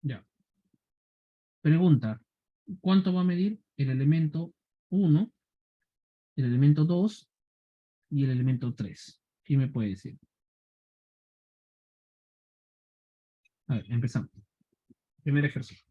Ya. Pregunta. ¿Cuánto va a medir el elemento 1, el elemento 2 y el elemento 3? ¿Quién me puede decir? A ver, empezamos. Primer ejercicio.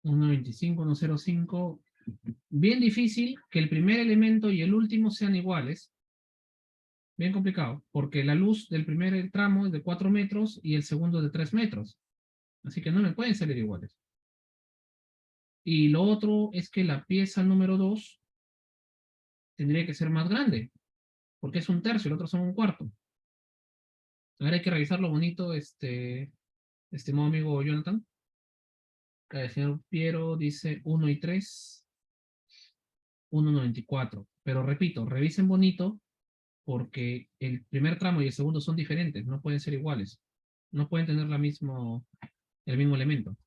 Uno 25, 1,05. Bien difícil que el primer elemento y el último sean iguales. Bien complicado, porque la luz del primer tramo es de 4 metros y el segundo de 3 metros. Así que no me pueden salir iguales. Y lo otro es que la pieza número 2 tendría que ser más grande, porque es un tercio, el otro son un cuarto. Ahora hay que revisarlo bonito, estimado amigo Jonathan. El señor Piero dice 1 y 3, 1,94. Pero repito, revisen bonito, porque el primer tramo y el segundo son diferentes, no pueden ser iguales. No pueden tener el mismo elemento.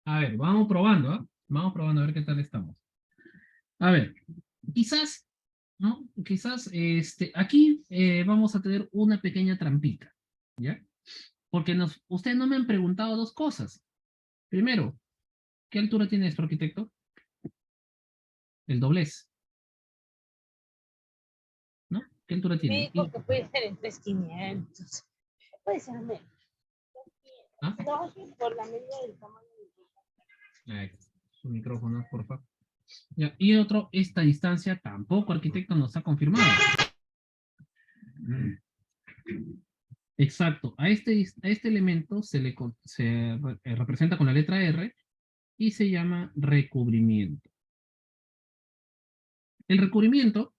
A ver, vamos probando, ¿ah? Vamos probando a ver qué tal estamos. A ver, quizás, ¿no? Quizás aquí vamos a tener una pequeña trampita, ¿ya? Porque ustedes no me han preguntado dos cosas. Primero, ¿qué altura tiene nuestro arquitecto? El doblez, ¿no? ¿Qué altura Me tiene? dijo que puede ser en 3,500. Puede ser menos. ¿Ah? No, por la medida del tamaño del Ahí, su micrófono, por favor. Ya, y otro, esta distancia tampoco arquitecto nos ha confirmado. Exacto. A este elemento se representa con la letra R y se llama recubrimiento. El recubrimiento,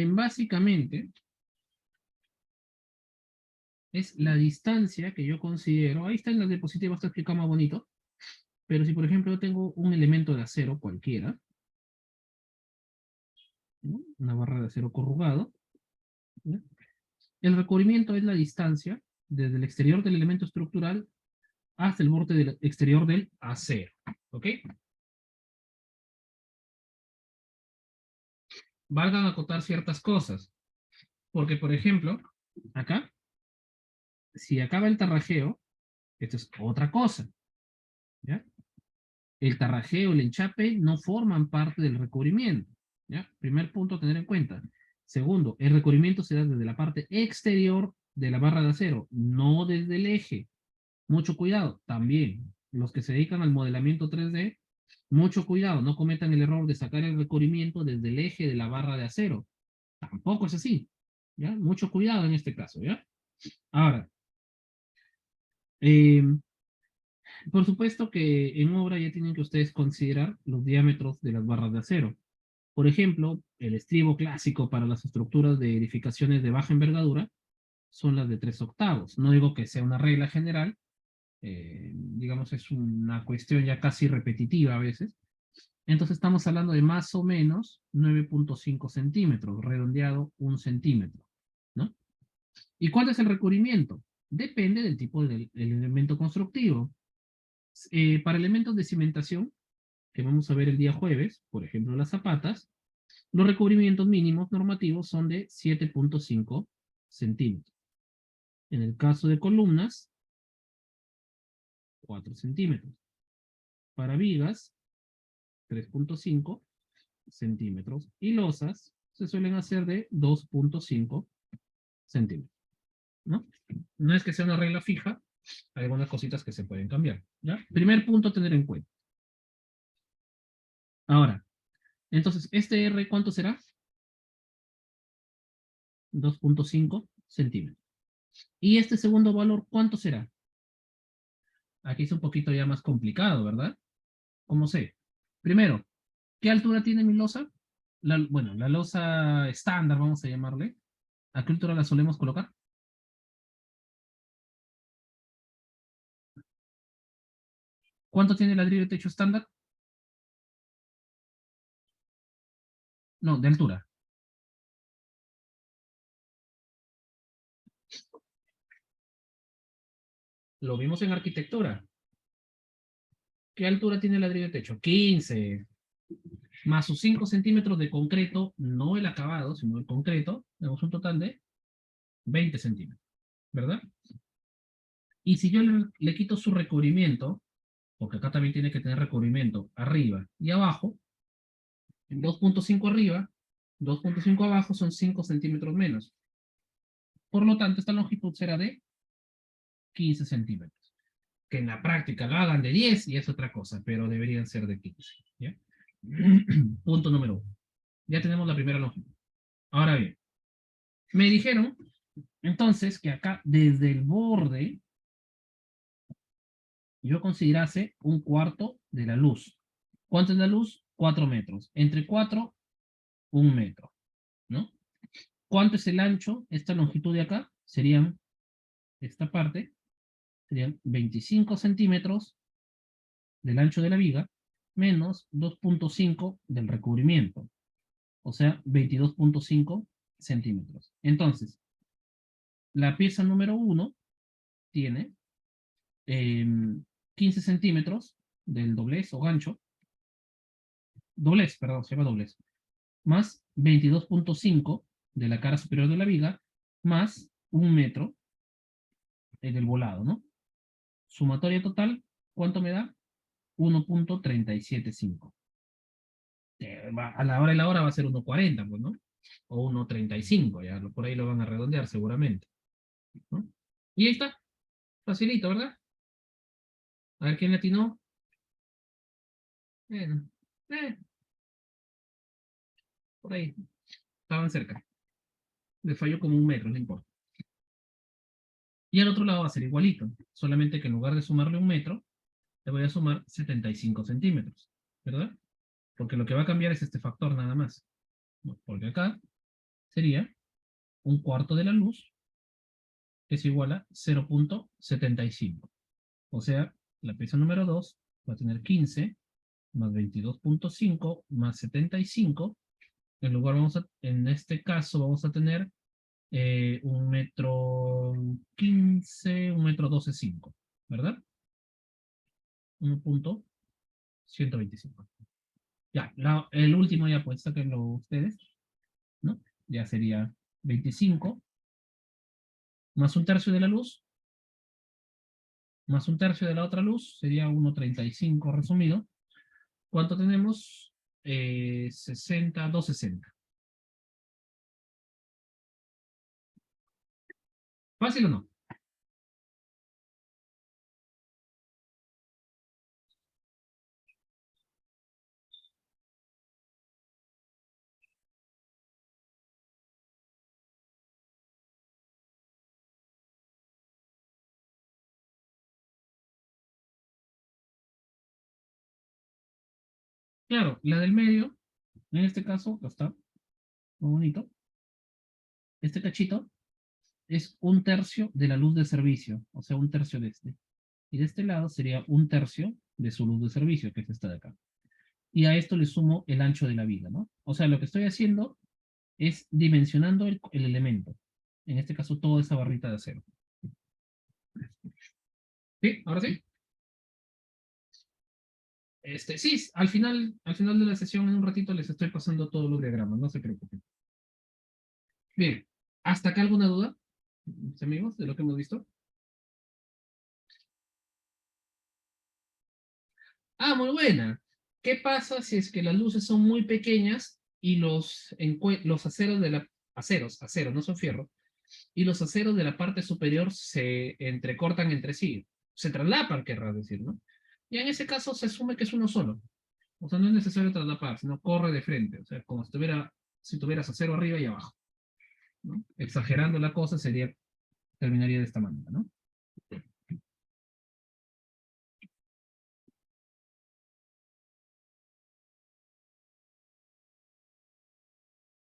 básicamente, es la distancia que yo considero, ahí está en la diapositiva, está explicado más bonito, pero si por ejemplo yo tengo un elemento de acero cualquiera, ¿no? Una barra de acero corrugado, ¿no? El recubrimiento es la distancia desde el exterior del elemento estructural hasta el borde del exterior del acero, ¿ok? Valgan acotar ciertas cosas, porque por ejemplo, acá, si acaba el tarrajeo, esto es otra cosa, ¿ya? El tarrajeo, el enchape no forman parte del recubrimiento, ¿ya? Primer punto a tener en cuenta. Segundo, el recubrimiento se da desde la parte exterior de la barra de acero, no desde el eje. Mucho cuidado, también, los que se dedican al modelamiento 3D, mucho cuidado, no cometan el error de sacar el recubrimiento desde el eje de la barra de acero. Tampoco es así, ¿ya? Mucho cuidado en este caso, ¿ya? Ahora, eh, por supuesto que en obra ya tienen que ustedes considerar los diámetros de las barras de acero. Por ejemplo, el estribo clásico para las estructuras de edificaciones de baja envergadura son las de 3/8. No digo que sea una regla general, digamos es una cuestión ya casi repetitiva a veces. Entonces estamos hablando de más o menos 9.5 centímetros, redondeado 1 centímetro, ¿no? ¿Y cuál es el recubrimiento? Depende del tipo del elemento constructivo. Para elementos de cimentación, que vamos a ver el día jueves, por ejemplo las zapatas, los recubrimientos mínimos normativos son de 7.5 centímetros. En el caso de columnas, 4 centímetros. Para vigas, 3.5 centímetros. Y losas se suelen hacer de 2.5 centímetros, ¿no? No es que sea una regla fija, hay algunas cositas que se pueden cambiar, ¿ya? Primer punto a tener en cuenta. Ahora, entonces, ¿este R cuánto será? 2.5 centímetros. ¿Y este segundo valor cuánto será? Aquí es un poquito ya más complicado, ¿verdad? ¿Cómo sé? Primero, ¿qué altura tiene mi losa? Bueno, la losa estándar, vamos a llamarle. ¿A qué altura la solemos colocar? ¿Cuánto tiene el ladrillo de techo estándar? No, de altura. Lo vimos en arquitectura. ¿Qué altura tiene el ladrillo de techo? 15. Más sus 5 centímetros de concreto, no el acabado, sino el concreto, tenemos un total de 20 centímetros, ¿verdad? Y si yo le quito su recubrimiento, porque acá también tiene que tener recubrimiento arriba y abajo, 2.5 arriba, 2.5 abajo son 5 centímetros menos. Por lo tanto, esta longitud será de 15 centímetros. Que en la práctica lo hagan de 10 y es otra cosa, pero deberían ser de 15. ¿Ya? Punto número 1. Ya tenemos la primera longitud. Ahora bien, me dijeron entonces que acá desde el borde yo considerase un cuarto de la luz. ¿Cuánto es la luz? 4 metros. Entre 4, 1 metro, ¿no? ¿Cuánto es el ancho? Esta longitud de acá serían, esta parte, serían 25 centímetros del ancho de la viga menos 2.5 del recubrimiento, o sea, 22.5 centímetros. Entonces, la pieza número 1 tiene 15 centímetros del doblez o gancho, doblez, perdón, se llama doblez, más 22.5 de la cara superior de la viga, más 1 metro en el volado, ¿no? Sumatoria total, ¿cuánto me da? 1.375. A la hora y la hora va a ser 1.40, pues, ¿no? O 1.35, ya por ahí lo van a redondear seguramente, ¿no? Y ahí está, facilito, ¿verdad? A ver quién le atinó. Bueno, eh, por ahí, estaban cerca. Le falló como 1 metro, no importa. Y al otro lado va a ser igualito, solamente que en lugar de sumarle 1 metro, le voy a sumar 75 centímetros, ¿verdad? Porque lo que va a cambiar es este factor nada más. ¿No? Porque acá sería 1/4 de la luz, que es igual a 0,75. O sea, la pieza número 2 va a tener 15 más 22,5 más 75. En lugar en este caso vamos a tener 1,15 m, 1,12 m, ¿verdad? 1,125. Ya, el último ya pues, sáquenlo ustedes, ¿no? Ya sería 25 más 1/3 de la luz, más 1/3 de la otra luz, sería 1,35 resumido. ¿Cuánto tenemos? 60, 260. ¿Fácil o no? Claro, la del medio, en este caso, está muy bonito. Este cachito es 1/3 de la luz de servicio, o sea, 1/3 de este. Y de este lado sería 1/3 de su luz de servicio, que es esta de acá. Y a esto le sumo el ancho de la viga, ¿no? O sea, lo que estoy haciendo es dimensionando el elemento. En este caso, toda esa barrita de acero. ¿Sí? ¿Ahora sí? Sí, al final de la sesión, en un ratito, les estoy pasando todos los diagramas, no se preocupen. Bien, ¿hasta acá alguna duda, mis amigos, de lo que hemos visto? Ah, muy buena. ¿Qué pasa si es que las luces son muy pequeñas y los aceros aceros, no son fierro, y los aceros de la parte superior se entrecortan entre sí, se traslapan, querrás decir, ¿no? Y en ese caso se asume que es uno solo. O sea, no es necesario traslapar, sino corre de frente. O sea, como si tuvieras acero arriba y abajo, ¿no? Exagerando la cosa terminaría de esta manera, ¿no?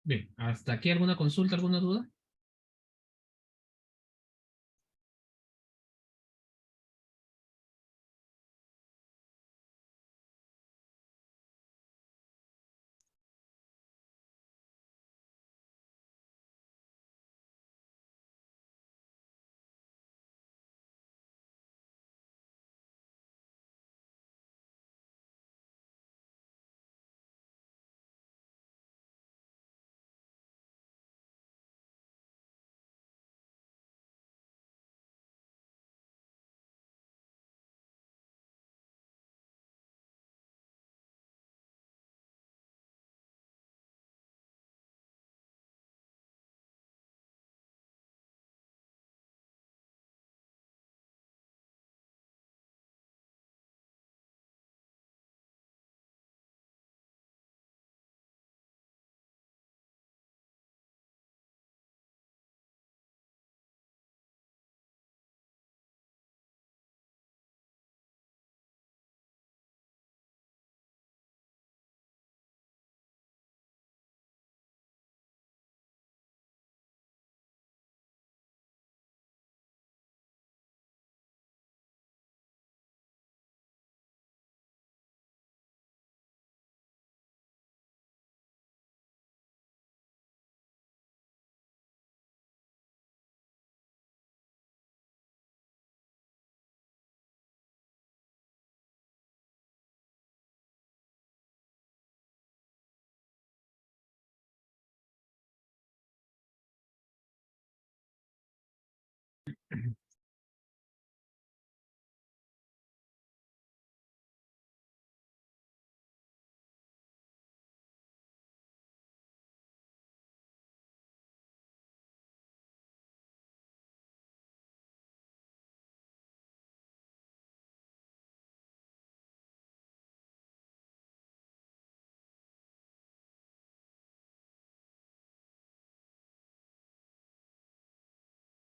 Bien, ¿hasta aquí alguna consulta, alguna duda?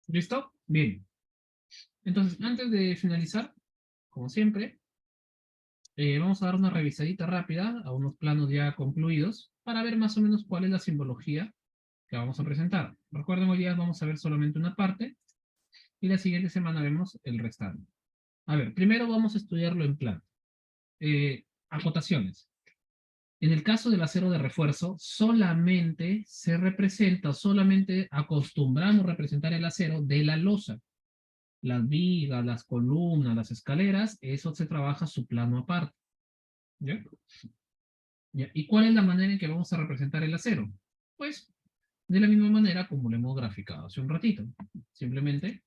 ¿Listo? Bien. Entonces, antes de finalizar, como siempre, vamos a dar una revisadita rápida a unos planos ya concluidos para ver más o menos cuál es la simbología que vamos a presentar. Recuerden, hoy día vamos a ver solamente una parte y la siguiente semana vemos el restante. A ver, primero vamos a estudiarlo en plan. Acotaciones. En el caso del acero de refuerzo, solamente se representa, solamente acostumbramos representar el acero de la losa. Las vigas, las columnas, las escaleras, eso se trabaja su plano aparte. ¿Ya? ¿Ya? ¿Y cuál es la manera en que vamos a representar el acero? Pues de la misma manera como lo hemos graficado hace un ratito. Simplemente,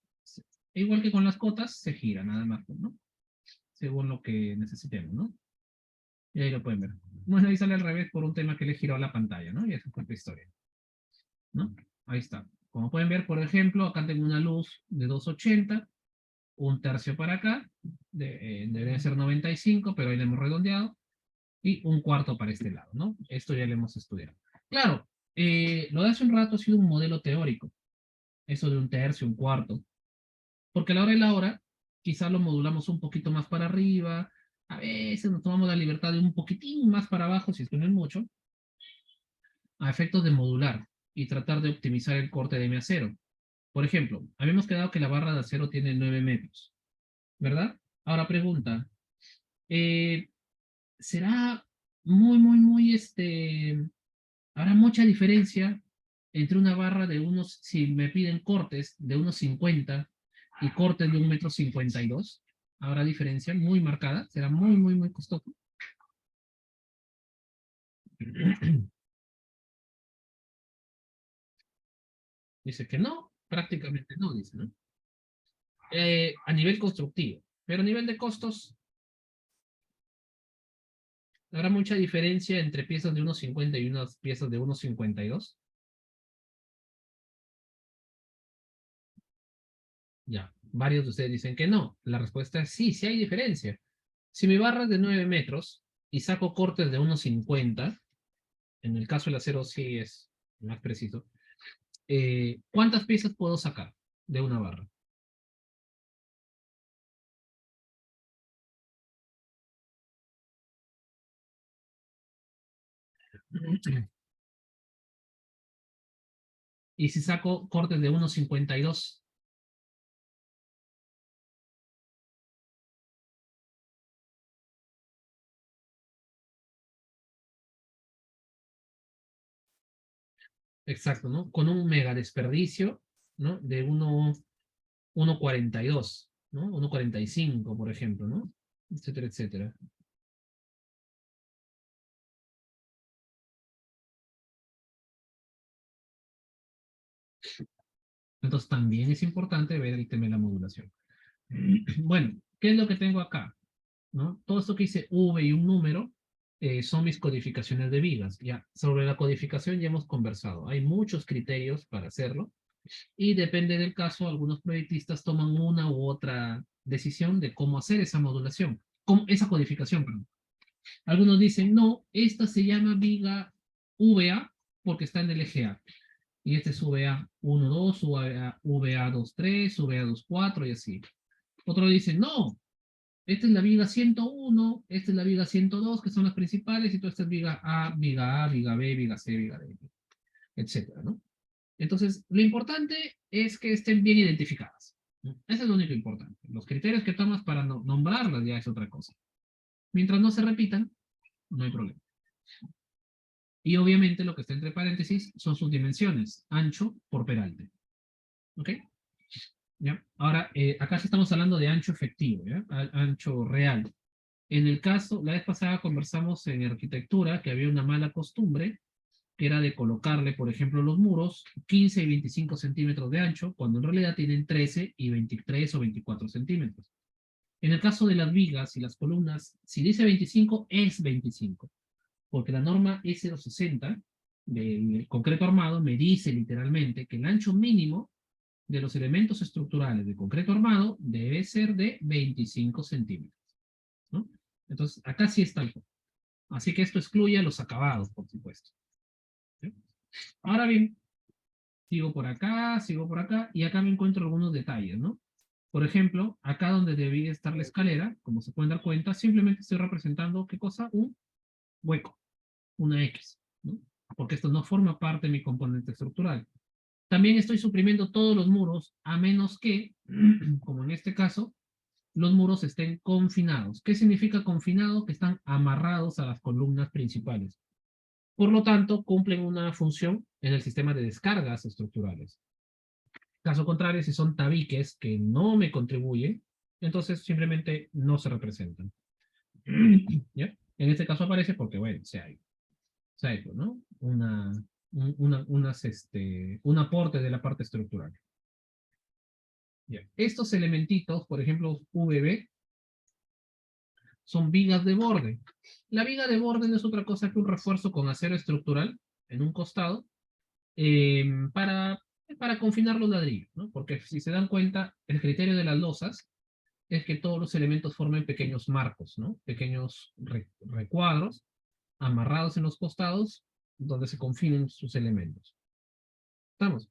igual que con las cotas, se gira nada más, ¿no? Según lo que necesitemos, ¿no? Y ahí lo pueden ver. Bueno, ahí sale al revés por un tema que le giró a la pantalla, ¿no? Y eso fue otra historia, ¿no? Ahí está. Como pueden ver, por ejemplo, acá tengo una luz de 280, un tercio para acá, debería ser 95, pero ahí le hemos redondeado, y un cuarto para este lado, ¿no? Esto ya lo hemos estudiado. Claro, lo de hace un rato ha sido un modelo teórico, eso de un tercio, un cuarto, porque a la hora de la hora, quizás lo modulamos un poquito más para arriba, a veces nos tomamos la libertad de un poquitín más para abajo, si es que no es mucho, a efectos de modular y tratar de optimizar el corte de mi acero. Por ejemplo, habíamos quedado que la barra de acero tiene 9 metros, ¿verdad? Ahora pregunta, eh, ¿será habrá mucha diferencia entre una barra de unos, si me piden cortes de unos 50 y cortes de 1,52 m? ¿Habrá diferencia muy marcada? ¿Será muy costoso? Dice que no, prácticamente no, dice, ¿no? A nivel constructivo, pero a nivel de costos, ¿habrá mucha diferencia entre piezas de 1,50 y unas piezas de 1,52? Ya, varios de ustedes dicen que no. La respuesta es sí, sí hay diferencia. Si mi barra es de 9 metros y saco cortes de 1,50, en el caso del acero sí es más preciso, ¿cuántas piezas puedo sacar de una barra? Y si saco cortes de 1,52, exacto, ¿no? Con un mega desperdicio, ¿no? De 1,42, ¿no? 1,45, por ejemplo, ¿no? Etcétera, etcétera. Entonces también es importante ver el tema de la modulación. Bueno, ¿qué es lo que tengo acá? ¿No? Todo esto que dice V y un número son mis codificaciones de vigas. Ya, sobre la codificación ya hemos conversado. Hay muchos criterios para hacerlo y depende del caso, algunos proyectistas toman una u otra decisión de cómo hacer esa modulación, esa codificación, perdón. Algunos dicen, no, esta se llama viga VA porque está en el eje A. Y este es VA 1,2, VA 2,3, VA 2,4 y así. Otros dicen, no, esta es la viga 101, esta es la viga 102, que son las principales, y toda esta es viga B, viga C, viga D, etcétera, ¿no? Entonces, lo importante es que estén bien identificadas. ¿No? Eso es lo único importante. Los criterios que tomas para nombrarlas ya es otra cosa. Mientras no se repitan, no hay problema. Y obviamente lo que está entre paréntesis son sus dimensiones, ancho por peralte. ¿Ok? ¿Ya? Ahora, acá sí estamos hablando de ancho efectivo, ¿ya? Ancho real. En el caso, la vez pasada conversamos en arquitectura que había una mala costumbre, que era de colocarle, por ejemplo, los muros 15 y 25 centímetros de ancho, cuando en realidad tienen 13 y 23 o 24 centímetros. En el caso de las vigas y las columnas, si dice 25, es 25, porque la norma S260 del concreto armado me dice literalmente que el ancho mínimo de los elementos estructurales de concreto armado debe ser de 25 centímetros. ¿No? Entonces, acá sí está el. Así que esto excluye los acabados, por supuesto. ¿Sí? Ahora bien, sigo por acá, y acá me encuentro algunos detalles, ¿no? Por ejemplo, acá donde debía estar la escalera, como se pueden dar cuenta, simplemente estoy representando, ¿qué cosa? Un hueco, una X, ¿no? Porque esto no forma parte de mi componente estructural. También estoy suprimiendo todos los muros, a menos que, como en este caso, los muros estén confinados. ¿Qué significa confinado? Que están amarrados a las columnas principales. Por lo tanto, cumplen una función en el sistema de descargas estructurales. Caso contrario, si son tabiques que no me contribuyen, entonces simplemente no se representan. ¿Ya? En este caso aparece porque, bueno, se ha hecho, ¿no? Un aporte de la parte estructural. ¿Ya? Estos elementitos, por ejemplo, VB, son vigas de borde. La viga de borde no es otra cosa que un refuerzo con acero estructural en un costado eh, para, para confinar los ladrillos, ¿no? Porque si se dan cuenta, el criterio de las losas es que todos los elementos formen pequeños marcos, ¿no? Pequeños recuadros amarrados en los costados donde se confinen sus elementos. ¿Estamos?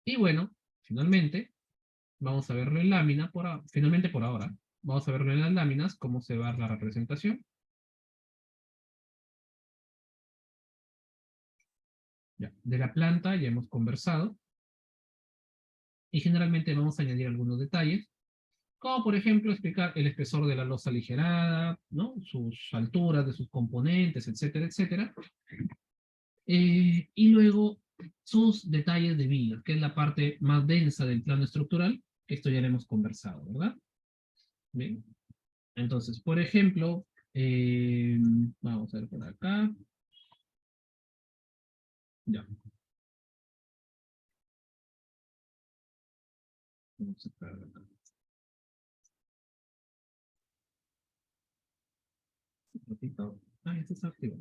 Y bueno, finalmente, vamos a verlo en lámina, finalmente por ahora, vamos a verlo en las láminas, cómo se va la representación. Ya, de la planta ya hemos conversado, y generalmente vamos a añadir algunos detalles, como por ejemplo explicar el espesor de la losa aligerada, ¿no? Sus alturas de sus componentes, etcétera, etcétera. Y luego sus detalles de vigas, que es la parte más densa del plano estructural, que esto ya lo hemos conversado, ¿verdad? Bien. Entonces, por ejemplo, vamos a ver por acá. Ya. Vamos a ver acá. Un ratito. Ah, esto está activo.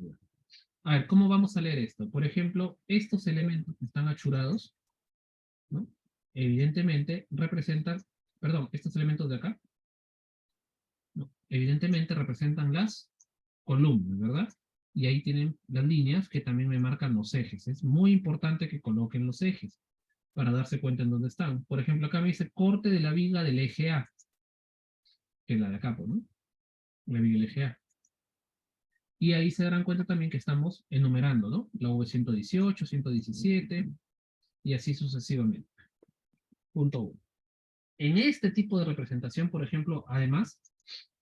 A ver, ¿cómo vamos a leer esto? Por ejemplo, estos elementos que están achurados, ¿no? Evidentemente representan, perdón, estos elementos de acá, ¿no? Evidentemente representan las columnas, ¿verdad? Y ahí tienen las líneas que también me marcan los ejes. Es muy importante que coloquen los ejes para darse cuenta en dónde están. Por ejemplo, acá me dice corte de la viga del eje A, que es la de acá, pues, ¿no? La viga del eje A. Y ahí se darán cuenta también que estamos enumerando, ¿no? La V118, 117, y así sucesivamente. Punto 1. En este tipo de representación, por ejemplo, además,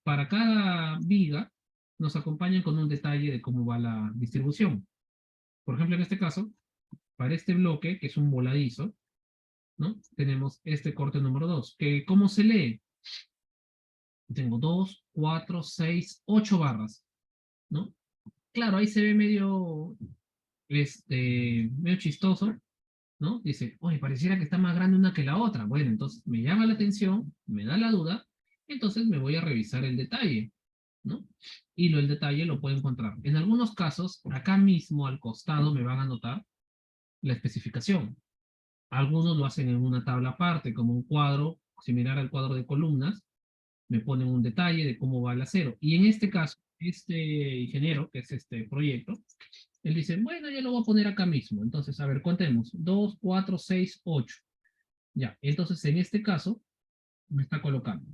para cada viga nos acompañan con un detalle de cómo va la distribución. Por ejemplo, en este caso, para este bloque, que es un voladizo, ¿no? Tenemos este corte número 2, que ¿cómo se lee? Tengo 2, 4, 6, 8 barras, ¿no? Claro, ahí se ve medio chistoso, ¿no? Dice, oye, pareciera que está más grande una que la otra. Bueno, entonces me llama la atención, me da la duda, entonces me voy a revisar el detalle, ¿no? Y el detalle lo puedo encontrar. En algunos casos, acá mismo al costado me van a anotar la especificación. Algunos lo hacen en una tabla aparte, como un cuadro, similar al cuadro de columnas, me ponen un detalle de cómo va el acero. Y en este caso, este ingeniero, que es este proyecto, él dice, bueno, yo lo voy a poner acá mismo. Entonces, a ver, contemos. 2, 4, 6, 8. Ya, entonces en este caso, me está colocando.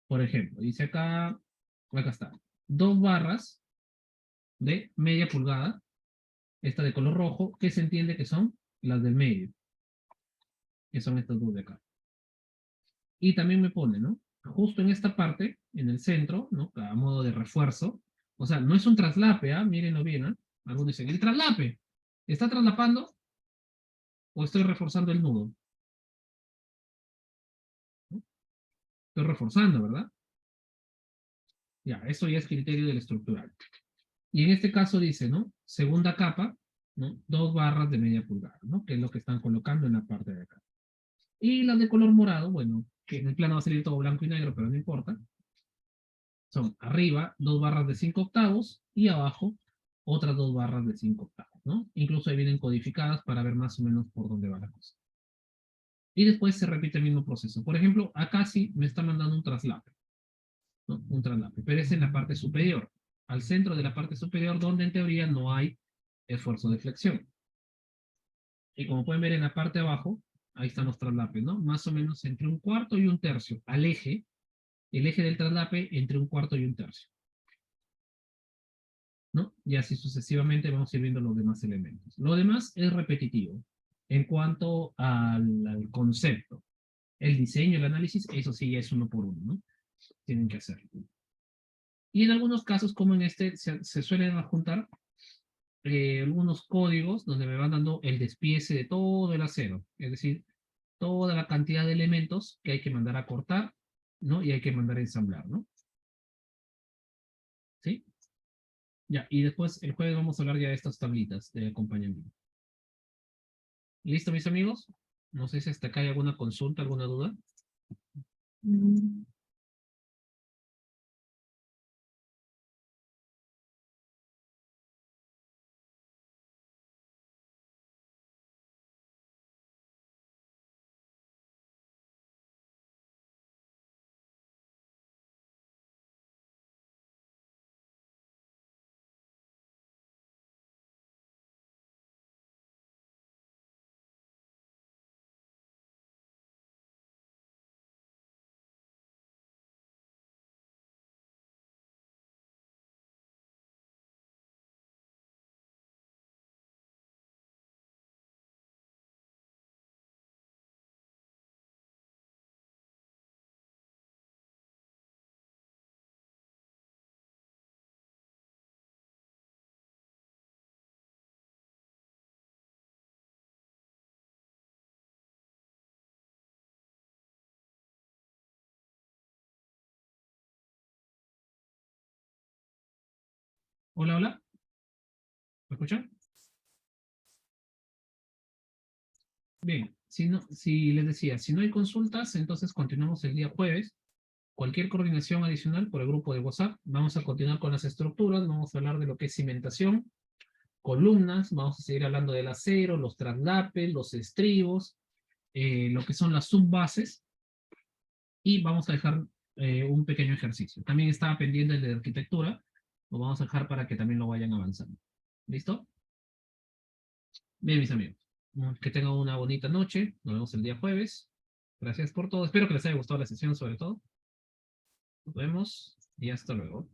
Por ejemplo, dice acá está. 2 barras de media pulgada, esta de color rojo, que se entiende que son las del medio, que son estas dos de acá. Y también me pone, ¿no? Justo en esta parte, en el centro, ¿no? A modo de refuerzo. O sea, no es un traslape, ¿ah? Mírenlo bien, ¿ah? Algunos dicen, el traslape. ¿Está traslapando o estoy reforzando el nudo? ¿No? Estoy reforzando, ¿verdad? Ya, eso ya es criterio del estructural. Y en este caso dice, ¿no? Segunda capa, ¿no? 2 barras de media pulgada, ¿no? Que es lo que están colocando en la parte de acá. Y las de color morado, bueno, que en el plano va a salir todo blanco y negro, pero no importa. Son arriba 2 barras de 5 octavos y abajo otras 2 barras de 5 octavos, ¿no? Incluso ahí vienen codificadas para ver más o menos por dónde va la cosa. Y después se repite el mismo proceso. Por ejemplo, acá sí me está mandando un traslape, ¿no? Un traslape, pero es en la parte superior, al centro de la parte superior, donde en teoría no hay esfuerzo de flexión. Y como pueden ver en la parte de abajo, ahí están los traslapes, ¿no? Más o menos entre 1/4 y 1/3 al eje, el eje del traslape entre 1/4 y 1/3. ¿No? Y así sucesivamente vamos a ir viendo los demás elementos. Lo demás es repetitivo. En cuanto al concepto, el diseño, el análisis, eso sí es uno por uno, ¿no? Tienen que hacerlo. Y en algunos casos, como en este, se suelen adjuntar algunos códigos donde me van dando el despiece de todo el acero, es decir, toda la cantidad de elementos que hay que mandar a cortar, ¿no? Y hay que mandar a ensamblar, ¿no? ¿Sí? Ya, y después el jueves vamos a hablar ya de estas tablitas de acompañamiento. ¿Listo, mis amigos? No sé si hasta acá hay alguna consulta, alguna duda. Mm, Hola, hola. ¿Me escuchan? Bien, si les decía, si no hay consultas, entonces continuamos el día jueves. Cualquier coordinación adicional por el grupo de WhatsApp. Vamos a continuar con las estructuras, vamos a hablar de lo que es cimentación, columnas, vamos a seguir hablando del acero, los traslapes, los estribos, lo que son las subbases, y vamos a dejar un pequeño ejercicio. También estaba pendiente el de arquitectura, lo vamos a dejar para que también lo vayan avanzando. ¿Listo? Bien, mis amigos. Que tengan una bonita noche. Nos vemos el día jueves. Gracias por todo. Espero que les haya gustado la sesión sobre todo. Nos vemos y hasta luego.